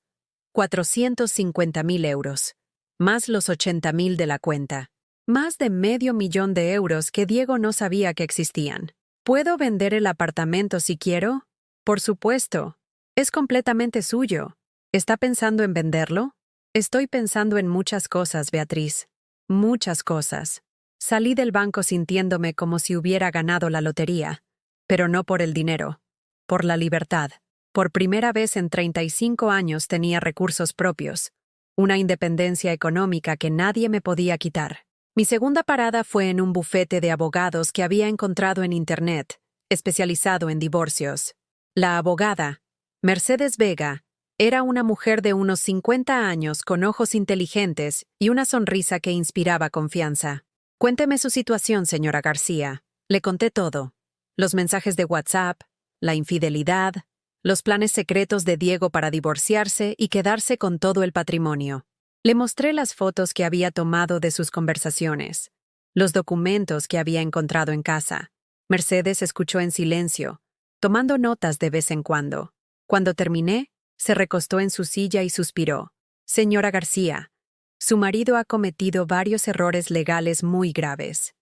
450.000 euros. Más los 80.000 de la cuenta. Más de $500.000 de euros que Diego no sabía que existían. ¿Puedo vender el apartamento si quiero? Por supuesto. Es completamente suyo. ¿Está pensando en venderlo? Estoy pensando en muchas cosas, Beatriz. Muchas cosas. Salí del banco sintiéndome como si hubiera ganado la lotería. Pero no por el dinero. Por la libertad. Por primera vez en 35 años tenía recursos propios. Una independencia económica que nadie me podía quitar. Mi segunda parada fue en un bufete de abogados que había encontrado en Internet, especializado en divorcios. La abogada, Mercedes Vega, era una mujer de unos 50 años con ojos inteligentes y una sonrisa que inspiraba confianza. Cuénteme su situación, señora García. Le conté todo. Los mensajes de WhatsApp, la infidelidad, los planes secretos de Diego para divorciarse y quedarse con todo el patrimonio. Le mostré las fotos que había tomado de sus conversaciones, los documentos que había encontrado en casa. Mercedes escuchó en silencio, tomando notas de vez en cuando. Cuando terminé, se recostó en su silla y suspiró. Señora García, su marido ha cometido varios errores legales muy graves.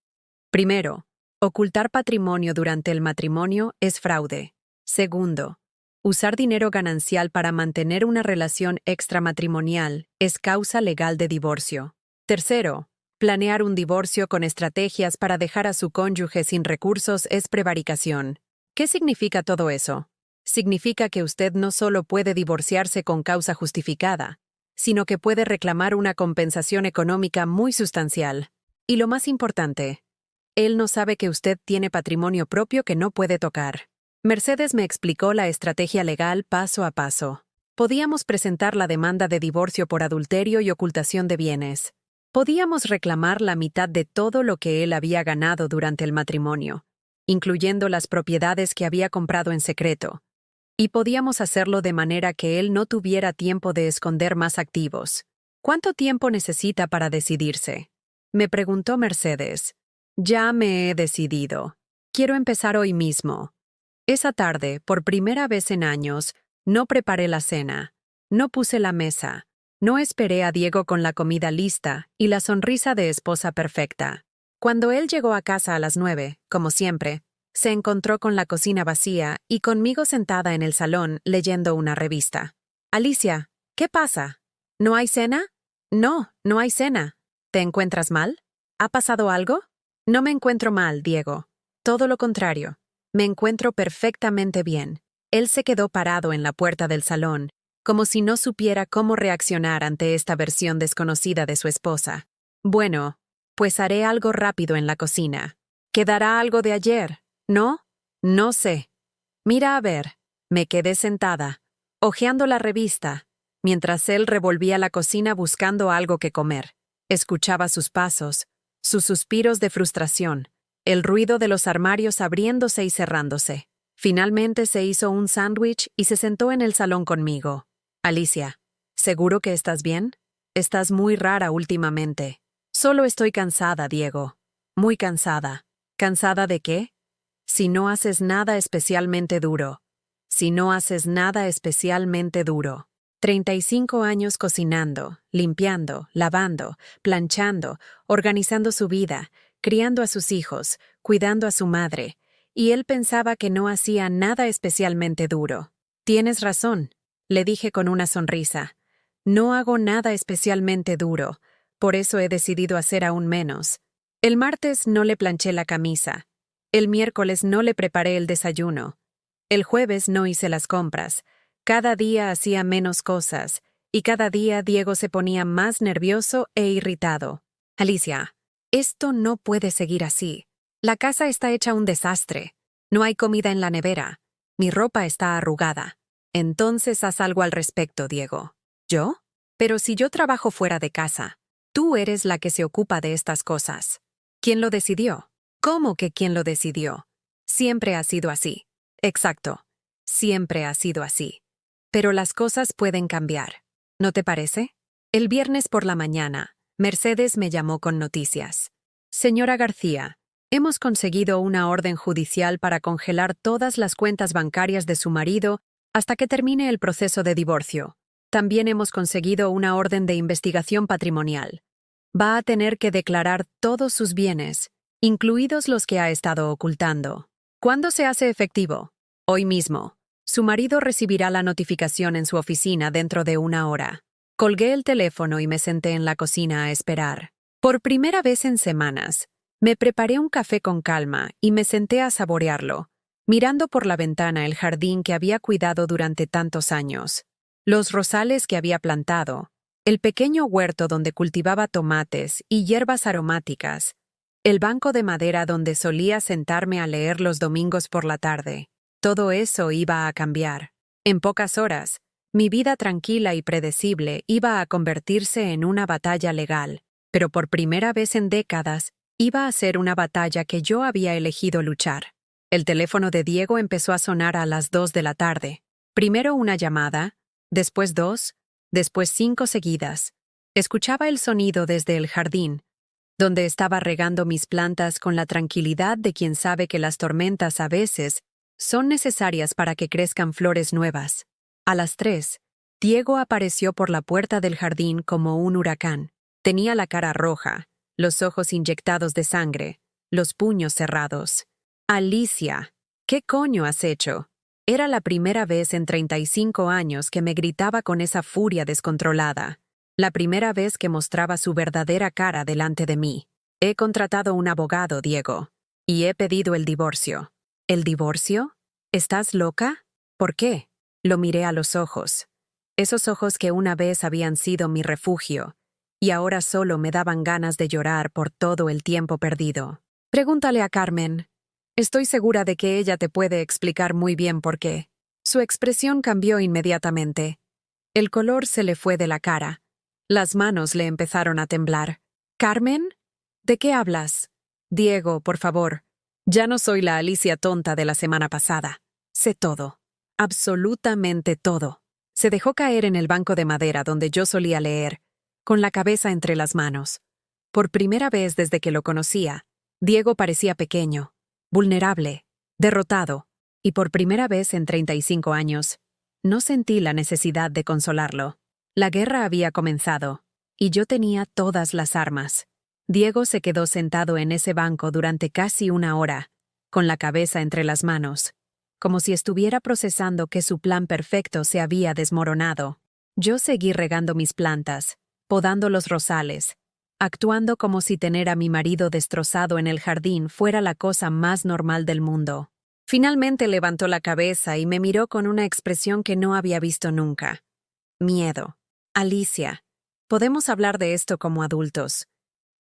Primero, ocultar patrimonio durante el matrimonio es fraude. Segundo, usar dinero ganancial para mantener una relación extramatrimonial es causa legal de divorcio. Tercero, planear un divorcio con estrategias para dejar a su cónyuge sin recursos es prevaricación. ¿Qué significa todo eso? Significa que usted no solo puede divorciarse con causa justificada, sino que puede reclamar una compensación económica muy sustancial. Y lo más importante, él no sabe que usted tiene patrimonio propio que no puede tocar. Mercedes me explicó la estrategia legal paso a paso. Podíamos presentar la demanda de divorcio por adulterio y ocultación de bienes. Podíamos reclamar la mitad de todo lo que él había ganado durante el matrimonio, incluyendo las propiedades que había comprado en secreto. Y podíamos hacerlo de manera que él no tuviera tiempo de esconder más activos. ¿Cuánto tiempo necesita para decidirse? Me preguntó Mercedes. Ya me he decidido. Quiero empezar hoy mismo. Esa tarde, por primera vez en años, no preparé la cena, no puse la mesa, no esperé a Diego con la comida lista y la sonrisa de esposa perfecta. Cuando él llegó a casa a las 9, como siempre, se encontró con la cocina vacía y conmigo sentada en el salón leyendo una revista. Alicia, ¿qué pasa? ¿No hay cena? No, no hay cena. ¿Te encuentras mal? ¿Ha pasado algo? No me encuentro mal, Diego. Todo lo contrario. Me encuentro perfectamente bien. Él se quedó parado en la puerta del salón, como si no supiera cómo reaccionar ante esta versión desconocida de su esposa. Bueno, pues haré algo rápido en la cocina. ¿Quedará algo de ayer? ¿No? No sé. Mira a ver. Me quedé sentada, hojeando la revista, mientras él revolvía la cocina buscando algo que comer. Escuchaba sus pasos, sus suspiros de frustración, el ruido de los armarios abriéndose y cerrándose. Finalmente se hizo un sándwich y se sentó en el salón conmigo. Alicia, ¿seguro que estás bien? Estás muy rara últimamente. Solo estoy cansada, Diego. Muy cansada. ¿Cansada de qué? Si no haces nada especialmente duro. Si no haces nada especialmente duro. 35 años cocinando, limpiando, lavando, planchando, organizando su vida, criando a sus hijos, cuidando a su madre, y él pensaba que no hacía nada especialmente duro. Tienes razón, le dije con una sonrisa. No hago nada especialmente duro, por eso he decidido hacer aún menos. El martes no le planché la camisa. El miércoles no le preparé el desayuno. El jueves no hice las compras. Cada día hacía menos cosas, y cada día Diego se ponía más nervioso e irritado. Alicia, esto no puede seguir así. La casa está hecha un desastre. No hay comida en la nevera. Mi ropa está arrugada. Entonces haz algo al respecto, Diego. ¿Yo? Pero si yo trabajo fuera de casa, tú eres la que se ocupa de estas cosas. ¿Quién lo decidió? ¿Cómo que quién lo decidió? Siempre ha sido así. Exacto. Siempre ha sido así. Pero las cosas pueden cambiar. ¿No te parece? El viernes por la mañana, Mercedes me llamó con noticias. Señora García, hemos conseguido una orden judicial para congelar todas las cuentas bancarias de su marido hasta que termine el proceso de divorcio. También hemos conseguido una orden de investigación patrimonial. Va a tener que declarar todos sus bienes, incluidos los que ha estado ocultando. ¿Cuándo se hace efectivo? Hoy mismo. Su marido recibirá la notificación en su oficina dentro de 1 hora. Colgué el teléfono y me senté en la cocina a esperar. Por primera vez en semanas, me preparé un café con calma y me senté a saborearlo, mirando por la ventana el jardín que había cuidado durante tantos años, los rosales que había plantado, el pequeño huerto donde cultivaba tomates y hierbas aromáticas, el banco de madera donde solía sentarme a leer los domingos por la tarde. Todo eso iba a cambiar. En pocas horas, mi vida tranquila y predecible iba a convertirse en una batalla legal, pero por primera vez en décadas, iba a ser una batalla que yo había elegido luchar. El teléfono de Diego empezó a sonar a las 2 de la tarde. Primero una llamada, después 2, después 5 seguidas. Escuchaba el sonido desde el jardín, donde estaba regando mis plantas con la tranquilidad de quien sabe que las tormentas a veces son necesarias para que crezcan flores nuevas. A las 3, Diego apareció por la puerta del jardín como un huracán. Tenía la cara roja, los ojos inyectados de sangre, los puños cerrados. Alicia, ¿qué coño has hecho? Era la primera vez en 35 años que me gritaba con esa furia descontrolada. La primera vez que mostraba su verdadera cara delante de mí. He contratado un abogado, Diego, y he pedido el divorcio. ¿El divorcio? ¿Estás loca? ¿Por qué? Lo miré a los ojos. Esos ojos que una vez habían sido mi refugio, y ahora solo me daban ganas de llorar por todo el tiempo perdido. Pregúntale a Carmen. Estoy segura de que ella te puede explicar muy bien por qué. Su expresión cambió inmediatamente. El color se le fue de la cara. Las manos le empezaron a temblar. ¿Carmen? ¿De qué hablas? Diego, por favor. Ya no soy la Alicia tonta de la semana pasada. Sé todo. Absolutamente todo. Se dejó caer en el banco de madera donde yo solía leer, con la cabeza entre las manos. Por primera vez desde que lo conocía, Diego parecía pequeño, vulnerable, derrotado, y por primera vez en 35 años, no sentí la necesidad de consolarlo. La guerra había comenzado, y yo tenía todas las armas. Diego se quedó sentado en ese banco durante casi 1 hora, con la cabeza entre las manos, como si estuviera procesando que su plan perfecto se había desmoronado. Yo seguí regando mis plantas, podando los rosales, actuando como si tener a mi marido destrozado en el jardín fuera la cosa más normal del mundo. Finalmente levantó la cabeza y me miró con una expresión que no había visto nunca. Miedo. Alicia, podemos hablar de esto como adultos.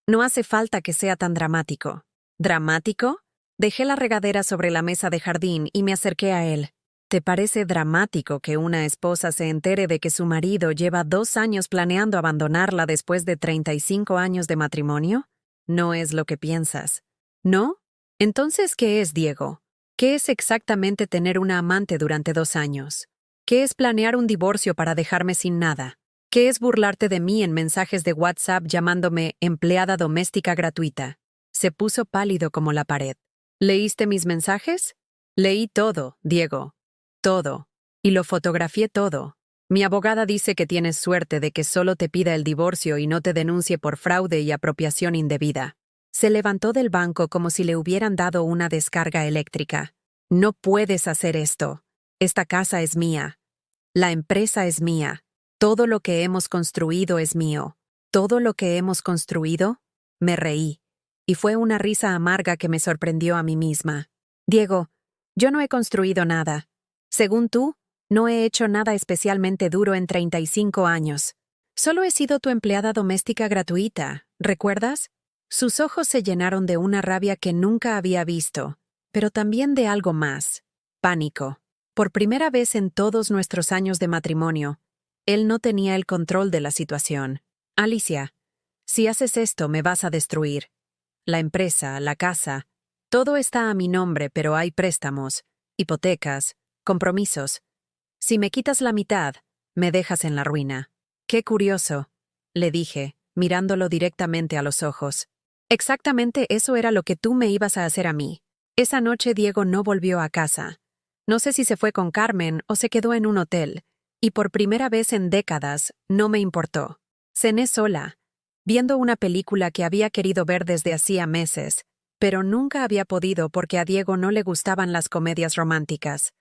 No hace falta que sea tan dramático. ¿Dramático? Dejé la regadera sobre la mesa de jardín y me acerqué a él. ¿Te parece dramático que una esposa se entere de que su marido lleva 2 años planeando abandonarla después de 35 años de matrimonio? No es lo que piensas. ¿No? Entonces, ¿qué es, Diego? ¿Qué es exactamente tener una amante durante 2 años? ¿Qué es planear un divorcio para dejarme sin nada? ¿Qué es burlarte de mí en mensajes de WhatsApp llamándome empleada doméstica gratuita? Se puso pálido como la pared. ¿Leíste mis mensajes? Leí todo, Diego. Todo. Y lo fotografié todo. Mi abogada dice que tienes suerte de que solo te pida el divorcio y no te denuncie por fraude y apropiación indebida. Se levantó del banco como si le hubieran dado una descarga eléctrica. No puedes hacer esto. Esta casa es mía. La empresa es mía. Todo lo que hemos construido es mío. ¿Todo lo que hemos construido? Me reí. Y fue una risa amarga que me sorprendió a mí misma. Diego, yo no he construido nada. Según tú, no he hecho nada especialmente duro en 35 años. Solo he sido tu empleada doméstica gratuita, ¿recuerdas? Sus ojos se llenaron de una rabia que nunca había visto, pero también de algo más. Pánico. Por primera vez en todos nuestros años de matrimonio, Él no tenía el control de la situación. Alicia, si haces esto me vas a destruir. La empresa, la casa, todo está a mi nombre, pero hay préstamos, hipotecas, compromisos. Si me quitas la mitad, me dejas en la ruina. Qué curioso, le dije, mirándolo directamente a los ojos. Exactamente eso era lo que tú me ibas a hacer a mí. Esa noche Diego no volvió a casa. No sé si se fue con Carmen o se quedó en un hotel, y por primera vez en décadas no me importó. Cené sola, viendo una película que había querido ver desde hacía meses, pero nunca había podido porque a Diego no le gustaban las comedias románticas.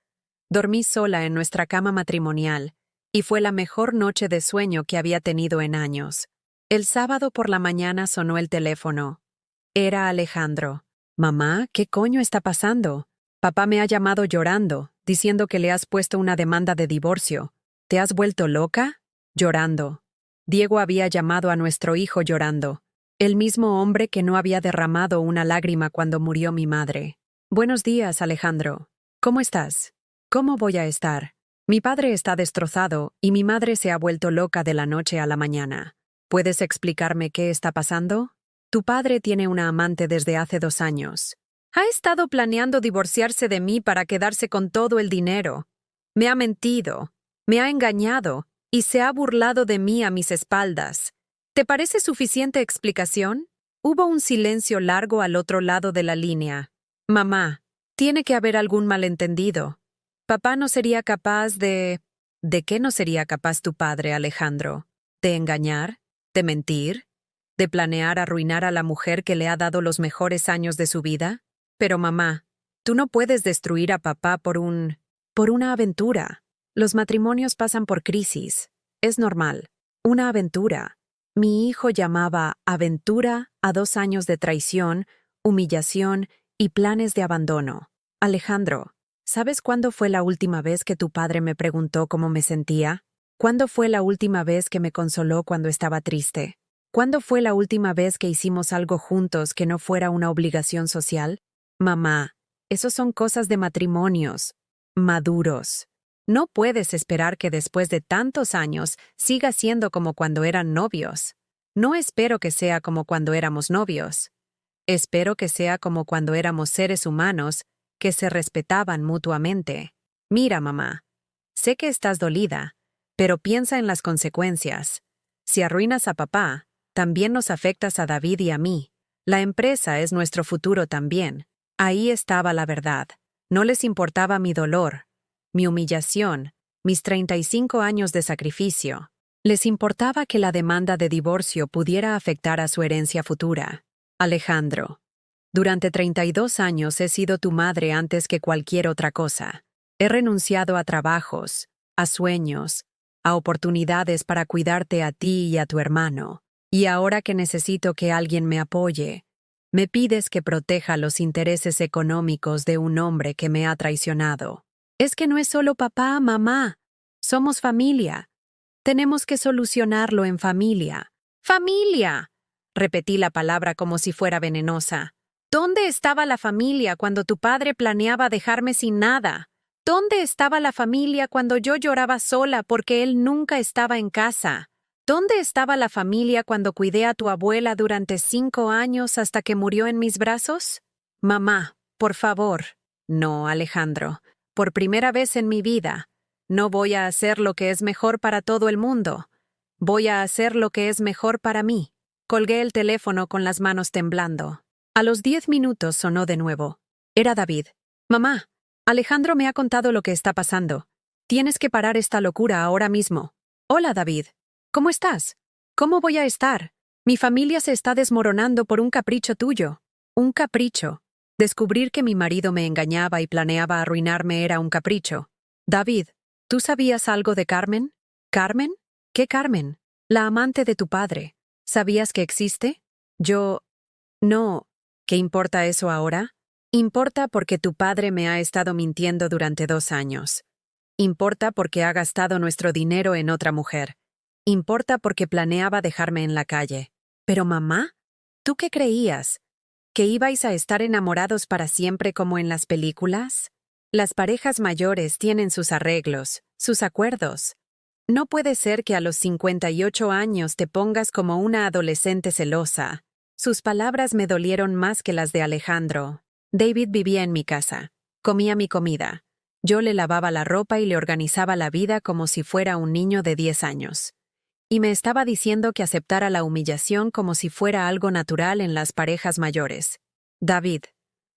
Dormí sola en nuestra cama matrimonial, y fue la mejor noche de sueño que había tenido en años. El sábado por la mañana sonó el teléfono. Era Alejandro. Mamá, ¿qué coño está pasando? Papá me ha llamado llorando, diciendo que le has puesto una demanda de divorcio. ¿Te has vuelto loca? Llorando. Diego había llamado a nuestro hijo llorando. El mismo hombre que no había derramado una lágrima cuando murió mi madre. Buenos días, Alejandro. ¿Cómo estás? ¿Cómo voy a estar? Mi padre está destrozado y mi madre se ha vuelto loca de la noche a la mañana. ¿Puedes explicarme qué está pasando? Tu padre tiene una amante desde hace 2 años. Ha estado planeando divorciarse de mí para quedarse con todo el dinero. Me ha mentido, me ha engañado y se ha burlado de mí a mis espaldas. ¿Te parece suficiente explicación? Hubo un silencio largo al otro lado de la línea. Mamá, tiene que haber algún malentendido. Papá no sería capaz de... ¿De qué no sería capaz tu padre, Alejandro? ¿De engañar? ¿De mentir? ¿De planear arruinar a la mujer que le ha dado los mejores años de su vida? Pero mamá, tú no puedes destruir a papá por una aventura. Los matrimonios pasan por crisis. Es normal. Una aventura. Mi hijo llamaba aventura a 2 años de traición, humillación y planes de abandono. Alejandro, ¿sabes cuándo fue la última vez que tu padre me preguntó cómo me sentía? ¿Cuándo fue la última vez que me consoló cuando estaba triste? ¿Cuándo fue la última vez que hicimos algo juntos que no fuera una obligación social? Mamá, esos son cosas de matrimonios maduros. No puedes esperar que después de tantos años siga siendo como cuando eran novios. No espero que sea como cuando éramos novios. Espero que sea como cuando éramos seres humanos que se respetaban mutuamente. Mira, mamá, sé que estás dolida, pero piensa en las consecuencias. Si arruinas a papá, también nos afectas a David y a mí. La empresa es nuestro futuro también. Ahí estaba la verdad. No les importaba mi dolor, mi humillación, mis 35 años de sacrificio. Les importaba que la demanda de divorcio pudiera afectar a su herencia futura. Alejandro, durante 32 años he sido tu madre antes que cualquier otra cosa. He renunciado a trabajos, a sueños, a oportunidades para cuidarte a ti y a tu hermano. Y ahora que necesito que alguien me apoye, me pides que proteja los intereses económicos de un hombre que me ha traicionado. Es que no es solo papá, mamá. Somos familia. Tenemos que solucionarlo en familia. ¡Familia! Repetí la palabra como si fuera venenosa. ¿Dónde estaba la familia cuando tu padre planeaba dejarme sin nada? ¿Dónde estaba la familia cuando yo lloraba sola porque él nunca estaba en casa? ¿Dónde estaba la familia cuando cuidé a tu abuela durante 5 años hasta que murió en mis brazos? Mamá, por favor. No, Alejandro. Por primera vez en mi vida, no voy a hacer lo que es mejor para todo el mundo. Voy a hacer lo que es mejor para mí. Colgué el teléfono con las manos temblando. A los 10 minutos sonó de nuevo. Era David. Mamá, Alejandro me ha contado lo que está pasando. Tienes que parar esta locura ahora mismo. Hola, David. ¿Cómo estás? ¿Cómo voy a estar? Mi familia se está desmoronando por un capricho tuyo. Un capricho. Descubrir que mi marido me engañaba y planeaba arruinarme era un capricho. David, ¿tú sabías algo de Carmen? ¿Carmen? ¿Qué Carmen? La amante de tu padre. ¿Sabías que existe? Yo... No. ¿Qué importa eso ahora? Importa porque tu padre me ha estado mintiendo durante 2 años. Importa porque ha gastado nuestro dinero en otra mujer. Importa porque planeaba dejarme en la calle. Pero mamá, ¿tú qué creías? ¿Que ibais a estar enamorados para siempre como en las películas? Las parejas mayores tienen sus arreglos, sus acuerdos. No puede ser que a los 58 años te pongas como una adolescente celosa. Sus palabras me dolieron más que las de Alejandro. David vivía en mi casa. Comía mi comida. Yo le lavaba la ropa y le organizaba la vida como si fuera un niño de 10 años. Y me estaba diciendo que aceptara la humillación como si fuera algo natural en las parejas mayores. David,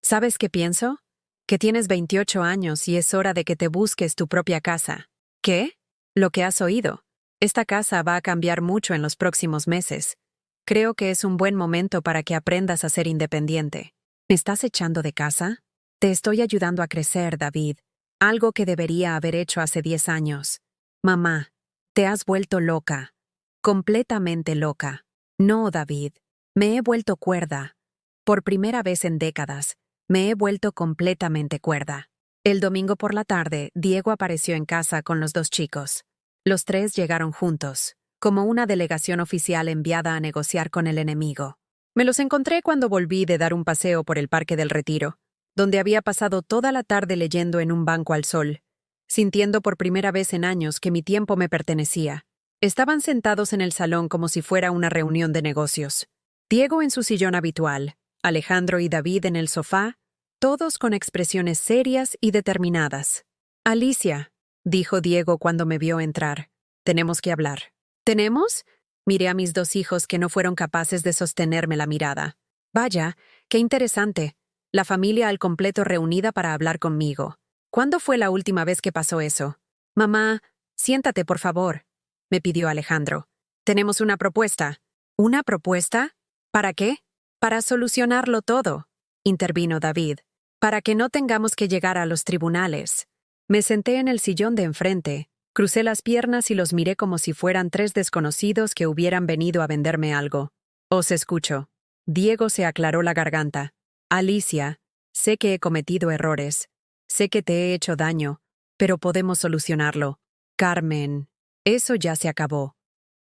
¿sabes qué pienso? Que tienes 28 años y es hora de que te busques tu propia casa. ¿Qué? Lo que has oído. Esta casa va a cambiar mucho en los próximos meses. Creo que es un buen momento para que aprendas a ser independiente. ¿Me estás echando de casa? Te estoy ayudando a crecer, David. Algo que debería haber hecho hace 10 años. Mamá, te has vuelto loca. Completamente loca. No, David. Me he vuelto cuerda. Por primera vez en décadas, me he vuelto completamente cuerda. El domingo por la tarde, Diego apareció en casa con los 2 chicos. Los 3 llegaron juntos, como una delegación oficial enviada a negociar con el enemigo. Me los encontré cuando volví de dar un paseo por el Parque del Retiro, donde había pasado toda la tarde leyendo en un banco al sol, sintiendo por primera vez en años que mi tiempo me pertenecía. Estaban sentados en el salón como si fuera una reunión de negocios. Diego en su sillón habitual, Alejandro y David en el sofá, todos con expresiones serias y determinadas. Alicia, dijo Diego cuando me vio entrar, tenemos que hablar. ¿Tenemos? Miré a mis 2 hijos que no fueron capaces de sostenerme la mirada. Vaya, qué interesante. La familia al completo reunida para hablar conmigo. ¿Cuándo fue la última vez que pasó eso? Mamá, siéntate, por favor, me pidió Alejandro. Tenemos una propuesta. ¿Una propuesta? ¿Para qué? Para solucionarlo todo, intervino David. Para que no tengamos que llegar a los tribunales. Me senté en el sillón de enfrente, crucé las piernas y los miré como si fueran 3 desconocidos que hubieran venido a venderme algo. Os escucho. Diego se aclaró la garganta. Alicia, sé que he cometido errores. Sé que te he hecho daño, pero podemos solucionarlo. Carmen, eso ya se acabó.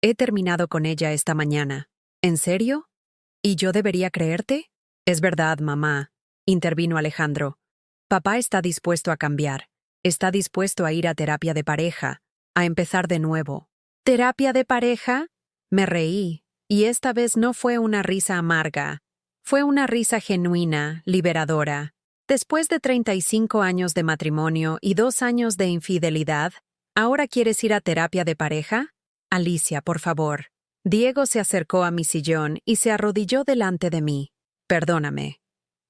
He terminado con ella esta mañana. ¿En serio? ¿Y yo debería creerte? Es verdad, mamá, intervino Alejandro. Papá está dispuesto a cambiar. Está dispuesto a ir a terapia de pareja, a empezar de nuevo. ¿Terapia de pareja? Me reí, y esta vez no fue una risa amarga. Fue una risa genuina, liberadora. Después de 35 años de matrimonio y 2 años de infidelidad, ¿ahora quieres ir a terapia de pareja? Alicia, por favor. Diego se acercó a mi sillón y se arrodilló delante de mí. Perdóname.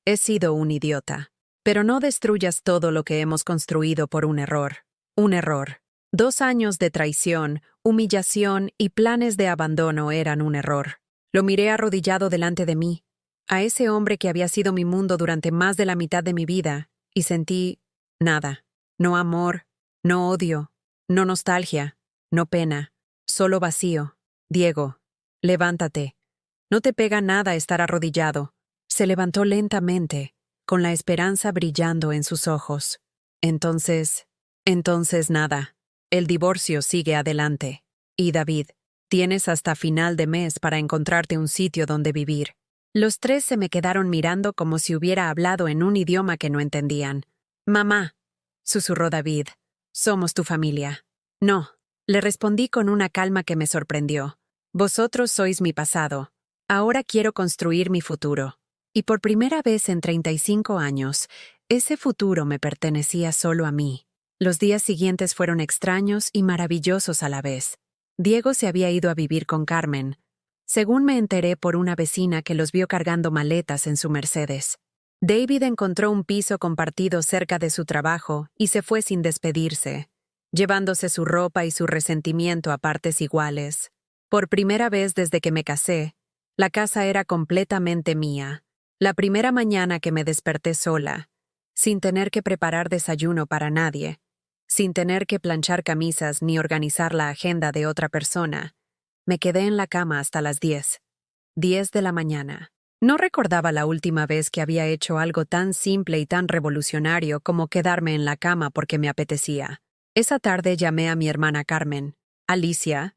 He sido un idiota. Pero no destruyas todo lo que hemos construido por un error. Un error. 2 años de traición, humillación y planes de abandono eran un error. Lo miré arrodillado delante de mí, a ese hombre que había sido mi mundo durante más de la mitad de mi vida, y sentí nada. No amor, no odio, no nostalgia, no pena, solo vacío. Diego, levántate. No te pega nada estar arrodillado. Se levantó lentamente, con la esperanza brillando en sus ojos. Entonces nada. El divorcio sigue adelante. Y David, tienes hasta final de mes para encontrarte un sitio donde vivir. Los 3 se me quedaron mirando como si hubiera hablado en un idioma que no entendían. Mamá, susurró David, somos tu familia. No, le respondí con una calma que me sorprendió. Vosotros sois mi pasado. Ahora quiero construir mi futuro. Y por primera vez en 35 años, ese futuro me pertenecía solo a mí. Los días siguientes fueron extraños y maravillosos a la vez. Diego se había ido a vivir con Carmen, según me enteré por una vecina que los vio cargando maletas en su Mercedes. David encontró un piso compartido cerca de su trabajo y se fue sin despedirse, llevándose su ropa y su resentimiento a partes iguales. Por primera vez desde que me casé, la casa era completamente mía. La primera mañana que me desperté sola, sin tener que preparar desayuno para nadie, sin tener que planchar camisas ni organizar la agenda de otra persona, me quedé en la cama hasta las 10 de la mañana. No recordaba la última vez que había hecho algo tan simple y tan revolucionario como quedarme en la cama porque me apetecía. Esa tarde llamé a mi hermana Carmen. Alicia,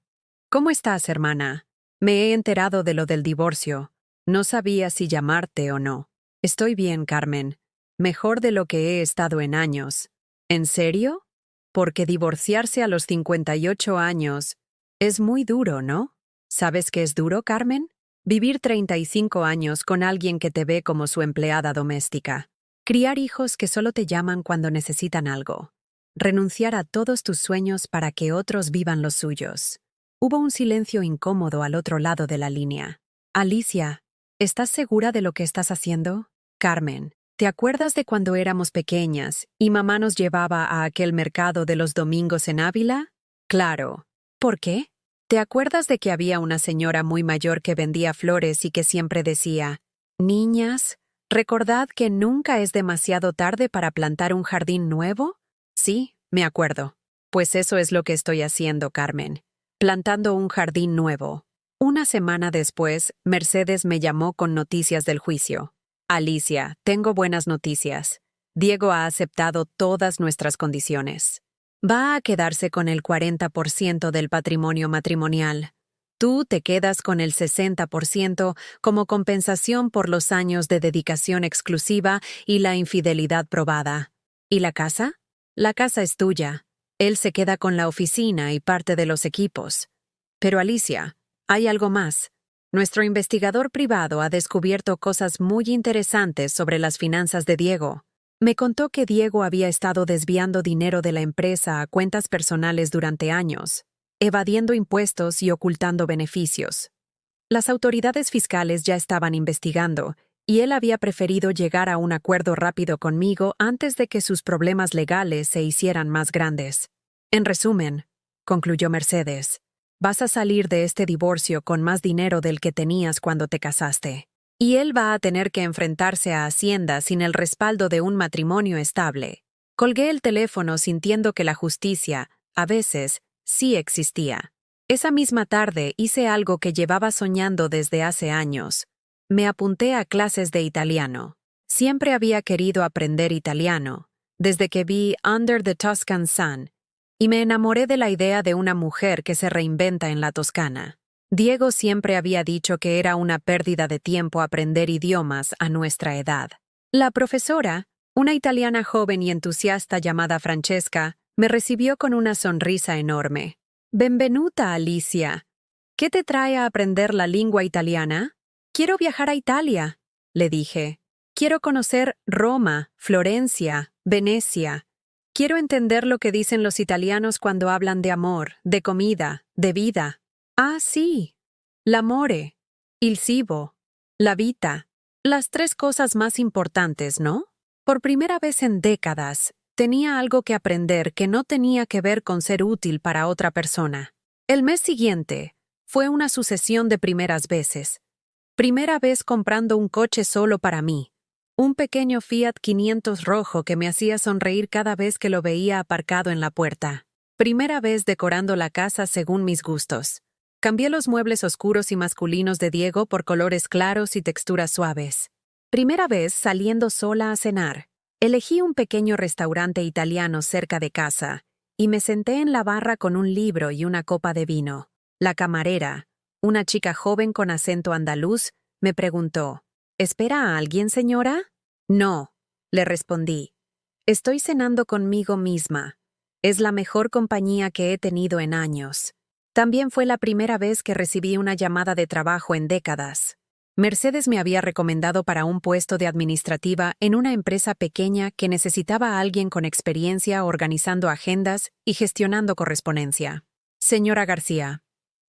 ¿cómo estás, hermana? Me he enterado de lo del divorcio. No sabía si llamarte o no. Estoy bien, Carmen. Mejor de lo que he estado en años. ¿En serio? porque divorciarse a los 58 años es muy duro, ¿no? ¿Sabes qué es duro, Carmen? Vivir 35 años con alguien que te ve como su empleada doméstica. Criar hijos que solo te llaman cuando necesitan algo. Renunciar a todos tus sueños para que otros vivan los suyos. Hubo un silencio incómodo al otro lado de la línea. Alicia, ¿estás segura de lo que estás haciendo? Carmen, ¿te acuerdas de cuando éramos pequeñas y mamá nos llevaba a aquel mercado de los domingos en Ávila? Claro. ¿Por qué? ¿Te acuerdas de que había una señora muy mayor que vendía flores y que siempre decía, «Niñas, recordad que nunca es demasiado tarde para plantar un jardín nuevo»? Sí, me acuerdo. Pues eso es lo que estoy haciendo, Carmen. Plantando un jardín nuevo. Una semana después, Mercedes me llamó con noticias del juicio. Alicia, tengo buenas noticias. Diego ha aceptado todas nuestras condiciones. Va a quedarse con el 40% del patrimonio matrimonial. Tú te quedas con el 60% como compensación por los años de dedicación exclusiva y la infidelidad probada. ¿Y la casa? La casa es tuya. Él se queda con la oficina y parte de los equipos. Pero Alicia, hay algo más. Nuestro investigador privado ha descubierto cosas muy interesantes sobre las finanzas de Diego. Me contó que Diego había estado desviando dinero de la empresa a cuentas personales durante años, evadiendo impuestos y ocultando beneficios. Las autoridades fiscales ya estaban investigando, y él había preferido llegar a un acuerdo rápido conmigo antes de que sus problemas legales se hicieran más grandes. En resumen, concluyó Mercedes, vas a salir de este divorcio con más dinero del que tenías cuando te casaste. Y él va a tener que enfrentarse a Hacienda sin el respaldo de un matrimonio estable. Colgué el teléfono sintiendo que la justicia, a veces, sí existía. Esa misma tarde hice algo que llevaba soñando desde hace años. Me apunté a clases de italiano. Siempre había querido aprender italiano, desde que vi Under the Tuscan Sun, y me enamoré de la idea de una mujer que se reinventa en la Toscana. Diego siempre había dicho que era una pérdida de tiempo aprender idiomas a nuestra edad. La profesora, una italiana joven y entusiasta llamada Francesca, me recibió con una sonrisa enorme. «Benvenuta, Alicia. ¿Qué te trae a aprender la lengua italiana?» «Quiero viajar a Italia», le dije. «Quiero conocer Roma, Florencia, Venecia. Quiero entender lo que dicen los italianos cuando hablan de amor, de comida, de vida». «Ah, sí. L'amore, il cibo, la vita. Las 3 cosas más importantes, ¿no?» Por primera vez en décadas, tenía algo que aprender que no tenía que ver con ser útil para otra persona. El mes siguiente fue una sucesión de primeras veces. Primera vez comprando un coche solo para mí. Un pequeño Fiat 500 rojo que me hacía sonreír cada vez que lo veía aparcado en la puerta. Primera vez decorando la casa según mis gustos. Cambié los muebles oscuros y masculinos de Diego por colores claros y texturas suaves. Primera vez saliendo sola a cenar. Elegí un pequeño restaurante italiano cerca de casa y me senté en la barra con un libro y una copa de vino. La camarera, una chica joven con acento andaluz, me preguntó, ¿espera a alguien, señora? No, le respondí. Estoy cenando conmigo misma. Es la mejor compañía que he tenido en años. También fue la primera vez que recibí una llamada de trabajo en décadas. Mercedes me había recomendado para un puesto de administrativa en una empresa pequeña que necesitaba a alguien con experiencia organizando agendas y gestionando correspondencia. Señora García,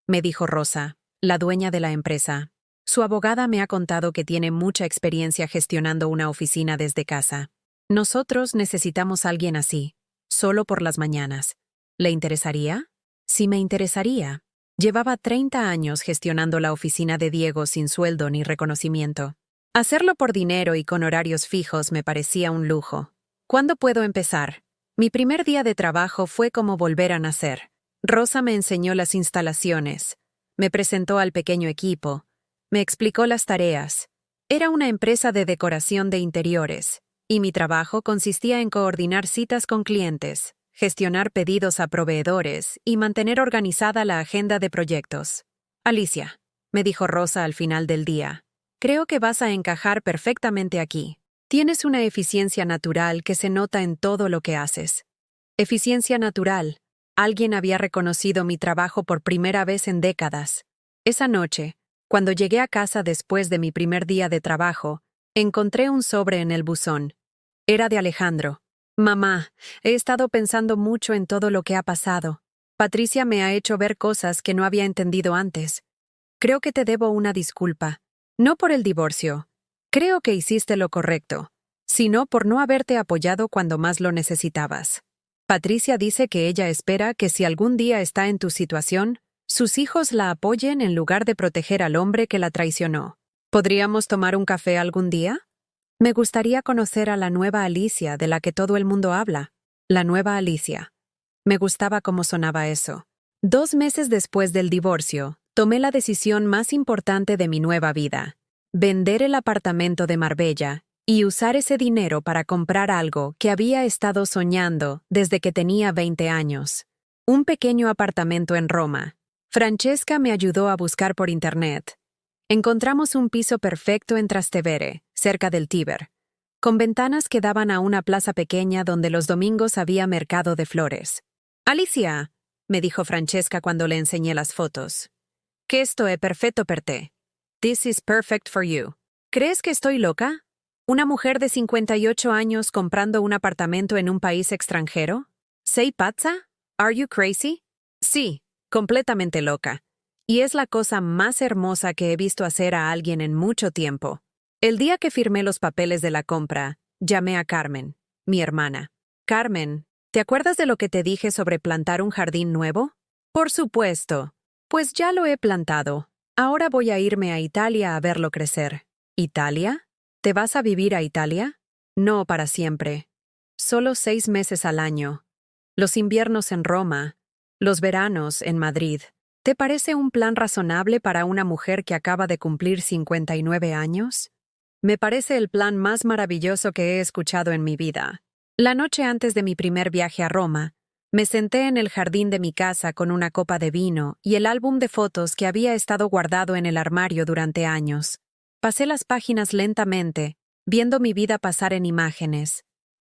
me dijo Rosa, la dueña de la empresa. Su abogada me ha contado que tiene mucha experiencia gestionando una oficina desde casa. Nosotros necesitamos a alguien así, solo por las mañanas. ¿Le interesaría? Sí, me interesaría. Llevaba 30 años gestionando la oficina de Diego sin sueldo ni reconocimiento. Hacerlo por dinero y con horarios fijos me parecía un lujo. ¿Cuándo puedo empezar? Mi primer día de trabajo fue como volver a nacer. Rosa me enseñó las instalaciones, me presentó al pequeño equipo, me explicó las tareas. Era una empresa de decoración de interiores, y mi trabajo consistía en coordinar citas con clientes, gestionar pedidos a proveedores y mantener organizada la agenda de proyectos. Alicia, me dijo Rosa al final del día, creo que vas a encajar perfectamente aquí. Tienes una eficiencia natural que se nota en todo lo que haces. Eficiencia natural. Alguien había reconocido mi trabajo por primera vez en décadas. Esa noche, cuando llegué a casa después de mi primer día de trabajo, encontré un sobre en el buzón. Era de Alejandro. Mamá, he estado pensando mucho en todo lo que ha pasado. Patricia me ha hecho ver cosas que no había entendido antes. Creo que te debo una disculpa. No por el divorcio. Creo que hiciste lo correcto, sino por no haberte apoyado cuando más lo necesitabas. Patricia dice que ella espera que si algún día está en tu situación, sus hijos la apoyen en lugar de proteger al hombre que la traicionó. ¿Podríamos tomar un café algún día? Me gustaría conocer a la nueva Alicia de la que todo el mundo habla. La nueva Alicia. Me gustaba cómo sonaba eso. 2 meses después del divorcio, tomé la decisión más importante de mi nueva vida: vender el apartamento de Marbella y usar ese dinero para comprar algo que había estado soñando desde que tenía 20 años. Un pequeño apartamento en Roma. Francesca me ayudó a buscar por internet. Encontramos un piso perfecto en Trastevere, cerca del Tíber, con ventanas que daban a una plaza pequeña donde los domingos había mercado de flores. «Alicia», me dijo Francesca cuando le enseñé las fotos, «que esto es perfecto per te. This is perfect for you». ¿Crees que estoy loca? ¿Una mujer de 58 años comprando un apartamento en un país extranjero? ¿Sei pazza? ¿Are you crazy? Sí, completamente loca. Y es la cosa más hermosa que he visto hacer a alguien en mucho tiempo. El día que firmé los papeles de la compra, llamé a Carmen, mi hermana. Carmen, ¿te acuerdas de lo que te dije sobre plantar un jardín nuevo? Por supuesto. Pues ya lo he plantado. Ahora voy a irme a Italia a verlo crecer. ¿Italia? ¿Te vas a vivir a Italia? No para siempre. Solo 6 meses al año. Los inviernos en Roma, los veranos en Madrid. ¿Te parece un plan razonable para una mujer que acaba de cumplir 59 años? Me parece el plan más maravilloso que he escuchado en mi vida. La noche antes de mi primer viaje a Roma, me senté en el jardín de mi casa con una copa de vino y el álbum de fotos que había estado guardado en el armario durante años. Pasé las páginas lentamente, viendo mi vida pasar en imágenes.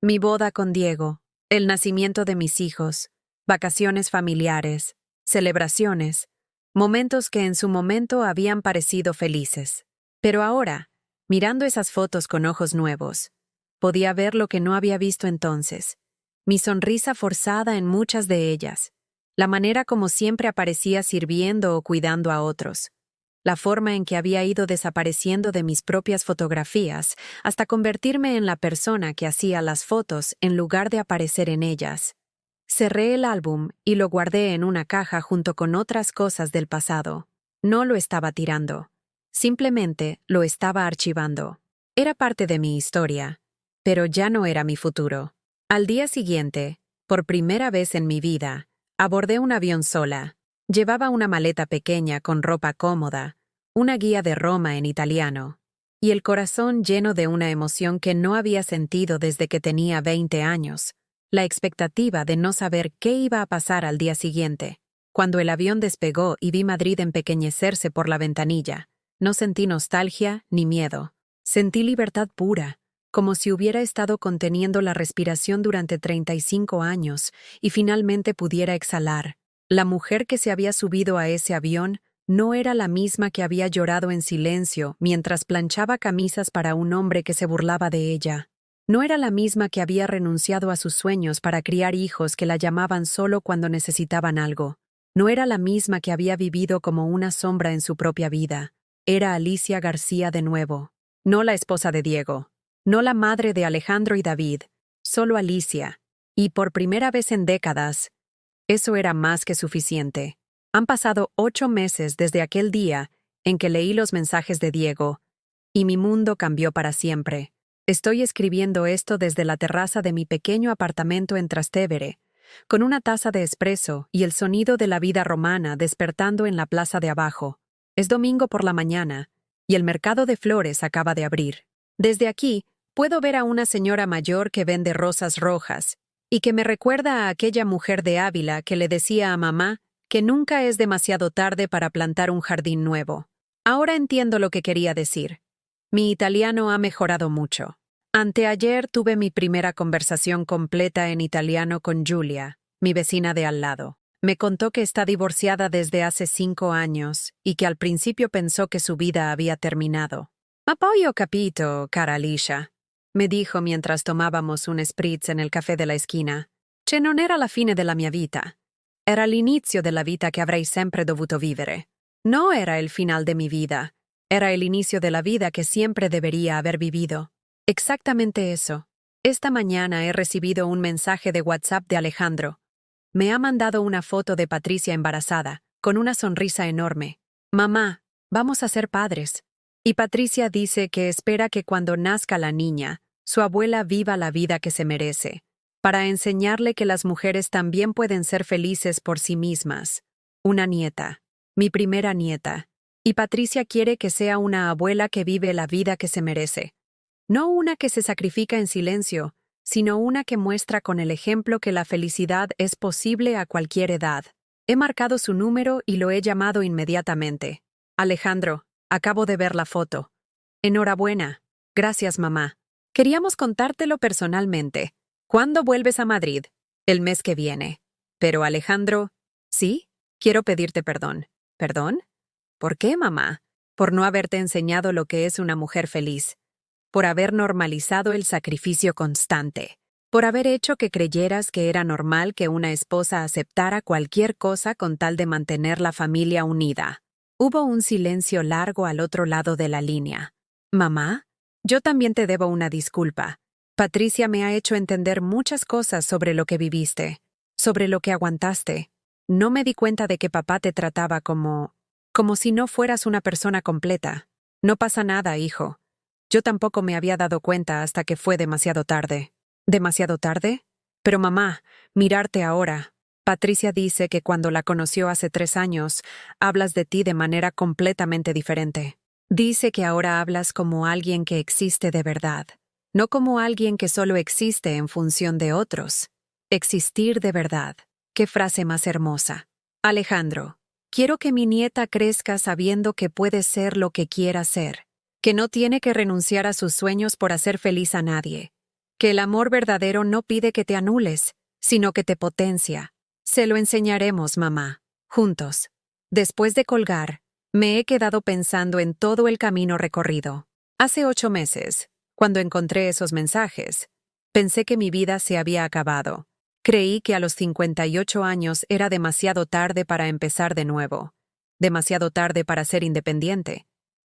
Mi boda con Diego, el nacimiento de mis hijos, vacaciones familiares, celebraciones, momentos que en su momento habían parecido felices. Pero ahora, mirando esas fotos con ojos nuevos, podía ver lo que no había visto entonces. Mi sonrisa forzada en muchas de ellas, la manera como siempre aparecía sirviendo o cuidando a otros, la forma en que había ido desapareciendo de mis propias fotografías hasta convertirme en la persona que hacía las fotos en lugar de aparecer en ellas. Cerré el álbum y lo guardé en una caja junto con otras cosas del pasado. No lo estaba tirando. Simplemente lo estaba archivando. Era parte de mi historia, pero ya no era mi futuro. Al día siguiente, por primera vez en mi vida, abordé un avión sola. Llevaba una maleta pequeña con ropa cómoda, una guía de Roma en italiano, y el corazón lleno de una emoción que no había sentido desde que tenía 20 años. La expectativa de no saber qué iba a pasar al día siguiente. Cuando el avión despegó y vi Madrid empequeñecerse por la ventanilla, no sentí nostalgia ni miedo. Sentí libertad pura, como si hubiera estado conteniendo la respiración durante 35 años y finalmente pudiera exhalar. La mujer que se había subido a ese avión no era la misma que había llorado en silencio mientras planchaba camisas para un hombre que se burlaba de ella. No era la misma que había renunciado a sus sueños para criar hijos que la llamaban solo cuando necesitaban algo. No era la misma que había vivido como una sombra en su propia vida. Era Alicia García de nuevo. No la esposa de Diego. No la madre de Alejandro y David. Solo Alicia. Y por primera vez en décadas, eso era más que suficiente. Han pasado 8 meses desde aquel día en que leí los mensajes de Diego, y mi mundo cambió para siempre. Estoy escribiendo esto desde la terraza de mi pequeño apartamento en Trastevere, con una taza de espresso y el sonido de la vida romana despertando en la plaza de abajo. Es domingo por la mañana, y el mercado de flores acaba de abrir. Desde aquí, puedo ver a una señora mayor que vende rosas rojas, y que me recuerda a aquella mujer de Ávila que le decía a mamá que nunca es demasiado tarde para plantar un jardín nuevo. Ahora entiendo lo que quería decir. Mi italiano ha mejorado mucho. Anteayer tuve mi primera conversación completa en italiano con Giulia, mi vecina de al lado. Me contó que está divorciada desde hace 5 años y que al principio pensó que su vida había terminado. Ma poi ho capito, cara Alicia, me dijo mientras tomábamos un spritz en el café de la esquina, che non era la fine della mia vita. Era l'inizio della vita che avrei sempre dovuto vivere. No era el final de mi vida, era el inicio de la vida que siempre debería haber vivido. Exactamente eso. Esta mañana he recibido un mensaje de WhatsApp de Alejandro. Me ha mandado una foto de Patricia embarazada, con una sonrisa enorme. Mamá, vamos a ser padres. Y Patricia dice que espera que cuando nazca la niña, su abuela viva la vida que se merece, para enseñarle que las mujeres también pueden ser felices por sí mismas. Una nieta. Mi primera nieta. Y Patricia quiere que sea una abuela que vive la vida que se merece. No una que se sacrifica en silencio, sino una que muestra con el ejemplo que la felicidad es posible a cualquier edad. He marcado su número y lo he llamado inmediatamente. Alejandro, acabo de ver la foto. Enhorabuena. Gracias, mamá. Queríamos contártelo personalmente. ¿Cuándo vuelves a Madrid? El mes que viene. Pero Alejandro, ¿sí? Quiero pedirte perdón. ¿Perdón? ¿Por qué, mamá? Por no haberte enseñado lo que es una mujer feliz. Por haber normalizado el sacrificio constante, por haber hecho que creyeras que era normal que una esposa aceptara cualquier cosa con tal de mantener la familia unida. Hubo un silencio largo al otro lado de la línea. Mamá, yo también te debo una disculpa. Patricia me ha hecho entender muchas cosas sobre lo que viviste, sobre lo que aguantaste. No me di cuenta de que papá te trataba como si no fueras una persona completa. No pasa nada, hijo. Yo tampoco me había dado cuenta hasta que fue demasiado tarde. ¿Demasiado tarde? Pero mamá, mirarte ahora. Patricia dice que cuando la conoció hace 3 años, hablas de ti de manera completamente diferente. Dice que ahora hablas como alguien que existe de verdad, no como alguien que solo existe en función de otros. Existir de verdad. Qué frase más hermosa. Alejandro, quiero que mi nieta crezca sabiendo que puede ser lo que quiera ser. Que no tiene que renunciar a sus sueños por hacer feliz a nadie, que el amor verdadero no pide que te anules, sino que te potencia. Se lo enseñaremos, mamá, juntos. Después de colgar, me he quedado pensando en todo el camino recorrido. Hace 8 meses, cuando encontré esos mensajes, pensé que mi vida se había acabado. Creí que a los 58 años era demasiado tarde para empezar de nuevo, demasiado tarde para ser independiente.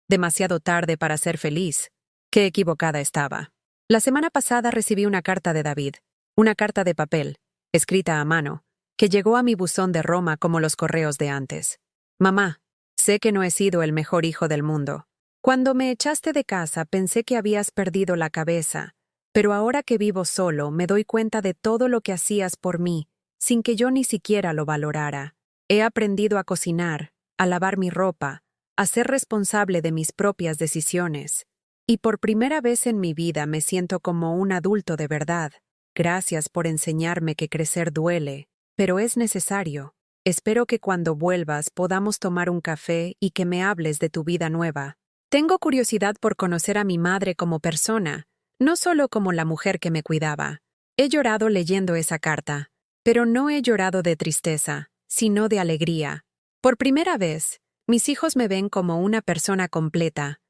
Demasiado tarde para ser feliz. Qué equivocada estaba. La semana pasada recibí una carta de David, una carta de papel, escrita a mano, que llegó a mi buzón de Roma como los correos de antes. Mamá, sé que no he sido el mejor hijo del mundo. Cuando me echaste de casa pensé que habías perdido la cabeza, pero ahora que vivo solo me doy cuenta de todo lo que hacías por mí, sin que yo ni siquiera lo valorara. He aprendido a cocinar, a lavar mi ropa, a ser responsable de mis propias decisiones. Y por primera vez en mi vida me siento como un adulto de verdad. Gracias por enseñarme que crecer duele, pero es necesario. Espero que cuando vuelvas podamos tomar un café y que me hables de tu vida nueva. Tengo curiosidad por conocer a mi madre como persona, no solo como la mujer que me cuidaba. He llorado leyendo esa carta, pero no he llorado de tristeza, sino de alegría. Por primera vez, mis hijos me ven como una persona completa,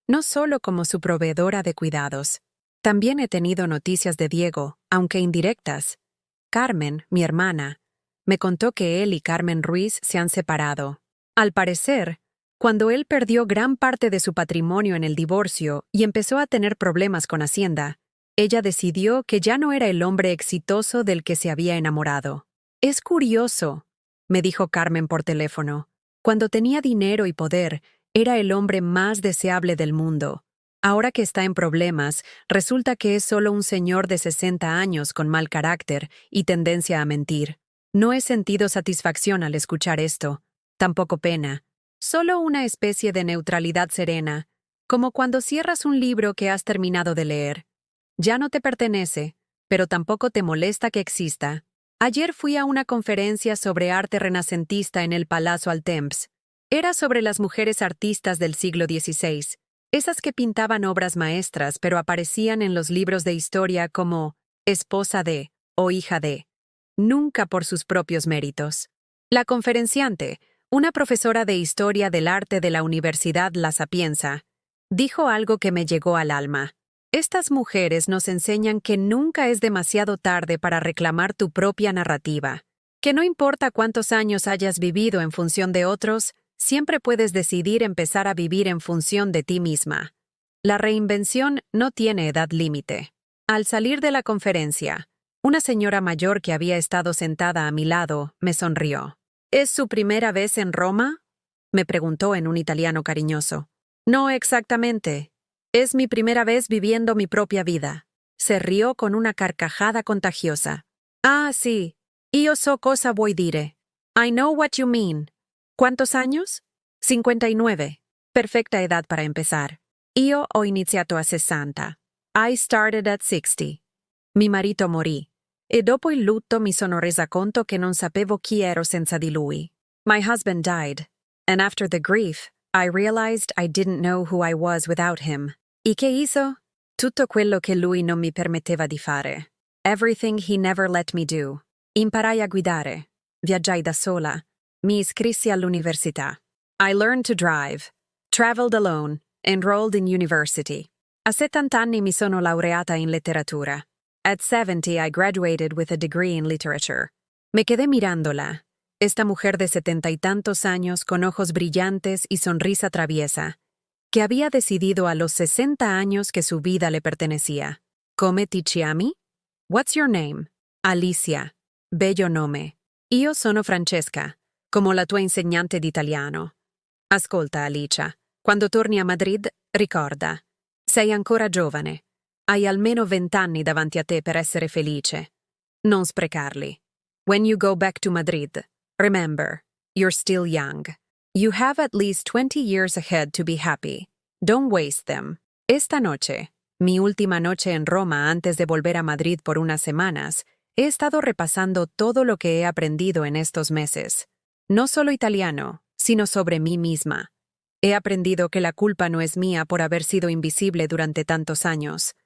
no solo como su proveedora de cuidados. También he tenido noticias de Diego, aunque indirectas. Carmen, mi hermana, me contó que él y Carmen Ruiz se han separado. Al parecer, cuando él perdió gran parte de su patrimonio en el divorcio y empezó a tener problemas con Hacienda, ella decidió que ya no era el hombre exitoso del que se había enamorado. Es curioso, me dijo Carmen por teléfono. Cuando tenía dinero y poder, era el hombre más deseable del mundo. Ahora que está en problemas, resulta que es solo un señor de 60 años con mal carácter y tendencia a mentir. No he sentido satisfacción al escuchar esto, tampoco pena, solo una especie de neutralidad serena, como cuando cierras un libro que has terminado de leer. Ya no te pertenece, pero tampoco te molesta que exista. Ayer fui a una conferencia sobre arte renacentista en el Palazzo al Temps. Era sobre las mujeres artistas del siglo XVI. Esas que pintaban obras maestras pero aparecían en los libros de historia como esposa de o hija de, nunca por sus propios méritos. La conferenciante, una profesora de Historia del Arte de la Universidad La Sapienza, dijo algo que me llegó al alma. Estas mujeres nos enseñan que nunca es demasiado tarde para reclamar tu propia narrativa, que no importa cuántos años hayas vivido en función de otros, siempre puedes decidir empezar a vivir en función de ti misma. La reinvención no tiene edad límite. Al salir de la conferencia, una señora mayor que había estado sentada a mi lado me sonrió. ¿Es su primera vez en Roma?, me preguntó en un italiano cariñoso. No exactamente. Es mi primera vez viviendo mi propia vida. Se rió con una carcajada contagiosa. Ah, sí. Io so cosa vuoi dire. I know what you mean. ¿Cuántos años? 59. Perfecta edad para empezar. Io ho iniziato a 60. I started at 60. Mi marito morì. E dopo il lutto mi sono resa conto che non sapevo chi ero senza di lui. My husband died. And after the grief, I realized I didn't know who I was without him. E che hizo? Tutto quello che lui non mi permetteva di fare. Everything he never let me do. Imparai a guidare. Viaggiai da sola. Mi iscrissi all'università. I learned to drive. Traveled alone. Enrolled in university. A 70 anni mi sono laureata in letteratura. At 70 I graduated with a degree in literature. Me quedé mirándola. Esta mujer de 70 y tantos años con ojos brillantes y sonrisa traviesa, que había decidido a los 60 años que su vida le pertenecía. Come ti chiami? What's your name? Alicia. Bello nome. Io sono Francesca, como la tua insegnante d'italiano. Ascolta, Alicia, quando torni a Madrid, ricorda, sei ancora giovane. Hai almeno 20 anni davanti a te per essere felice. Non sprecarli. When you go back to Madrid, remember, you're still young. You have at least 20 years ahead to be happy. Don't waste them. Esta noche, mi última noche en Roma antes de volver a Madrid por unas semanas, he estado repasando todo lo que he aprendido en estos meses. No solo italiano, sino sobre mí misma. He aprendido que la culpa no es mía por haber sido invisible durante tantos años.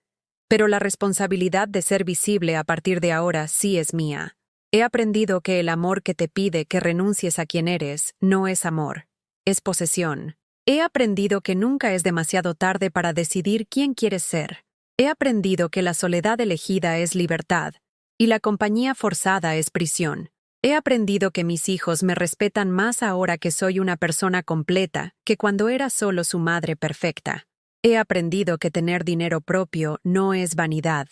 Pero la responsabilidad de ser visible a partir de ahora sí es mía. He aprendido que el amor que te pide que renuncies a quien eres no es amor, es posesión. He aprendido que nunca es demasiado tarde para decidir quién quieres ser. He aprendido que la soledad elegida es libertad y la compañía forzada es prisión. He aprendido que mis hijos me respetan más ahora que soy una persona completa que cuando era solo su madre perfecta. He aprendido que tener dinero propio no es vanidad,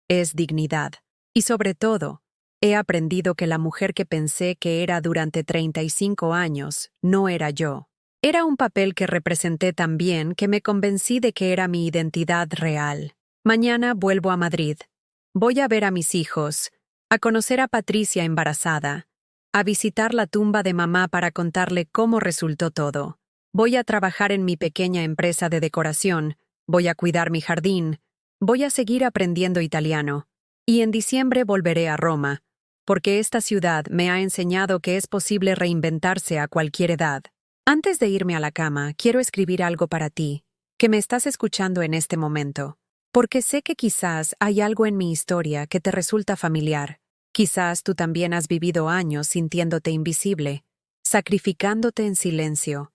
es dignidad. Y sobre todo, he aprendido que la mujer que pensé que era durante 35 años no era yo. Era un papel que representé tan bien que me convencí de que era mi identidad real. Mañana vuelvo a Madrid. Voy a ver a mis hijos, a conocer a Patricia embarazada, a visitar la tumba de mamá para contarle cómo resultó todo. Voy a trabajar en mi pequeña empresa de decoración, voy a cuidar mi jardín, voy a seguir aprendiendo italiano. Y en diciembre volveré a Roma, porque esta ciudad me ha enseñado que es posible reinventarse a cualquier edad. Antes de irme a la cama, quiero escribir algo para ti, que me estás escuchando en este momento, porque sé que quizás hay algo en mi historia que te resulta familiar. Quizás tú también has vivido años sintiéndote invisible, sacrificándote en silencio,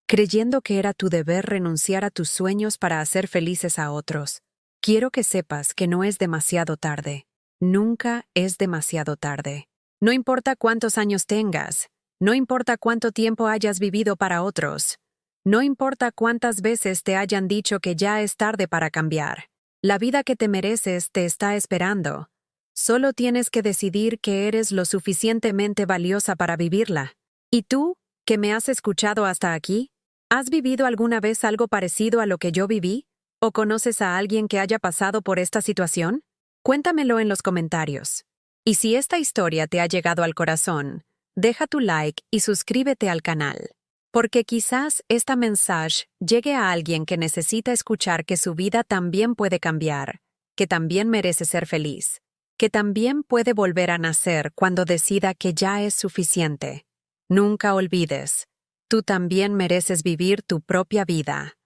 creyendo que era tu deber renunciar a tus sueños para hacer felices a otros. Quiero que sepas que no es demasiado tarde. Nunca es demasiado tarde. No importa cuántos años tengas, no importa cuánto tiempo hayas vivido para otros, no importa cuántas veces te hayan dicho que ya es tarde para cambiar. La vida que te mereces te está esperando. Solo tienes que decidir que eres lo suficientemente valiosa para vivirla. ¿Y tú, que me has escuchado hasta aquí? ¿Has vivido alguna vez algo parecido a lo que yo viví? ¿O conoces a alguien que haya pasado por esta situación? Cuéntamelo en los comentarios. Y si esta historia te ha llegado al corazón, deja tu like y suscríbete al canal. Porque quizás esta mensaje llegue a alguien que necesita escuchar que su vida también puede cambiar, que también merece ser feliz, que también puede volver a nacer cuando decida que ya es suficiente. Nunca olvides, tú también mereces vivir tu propia vida.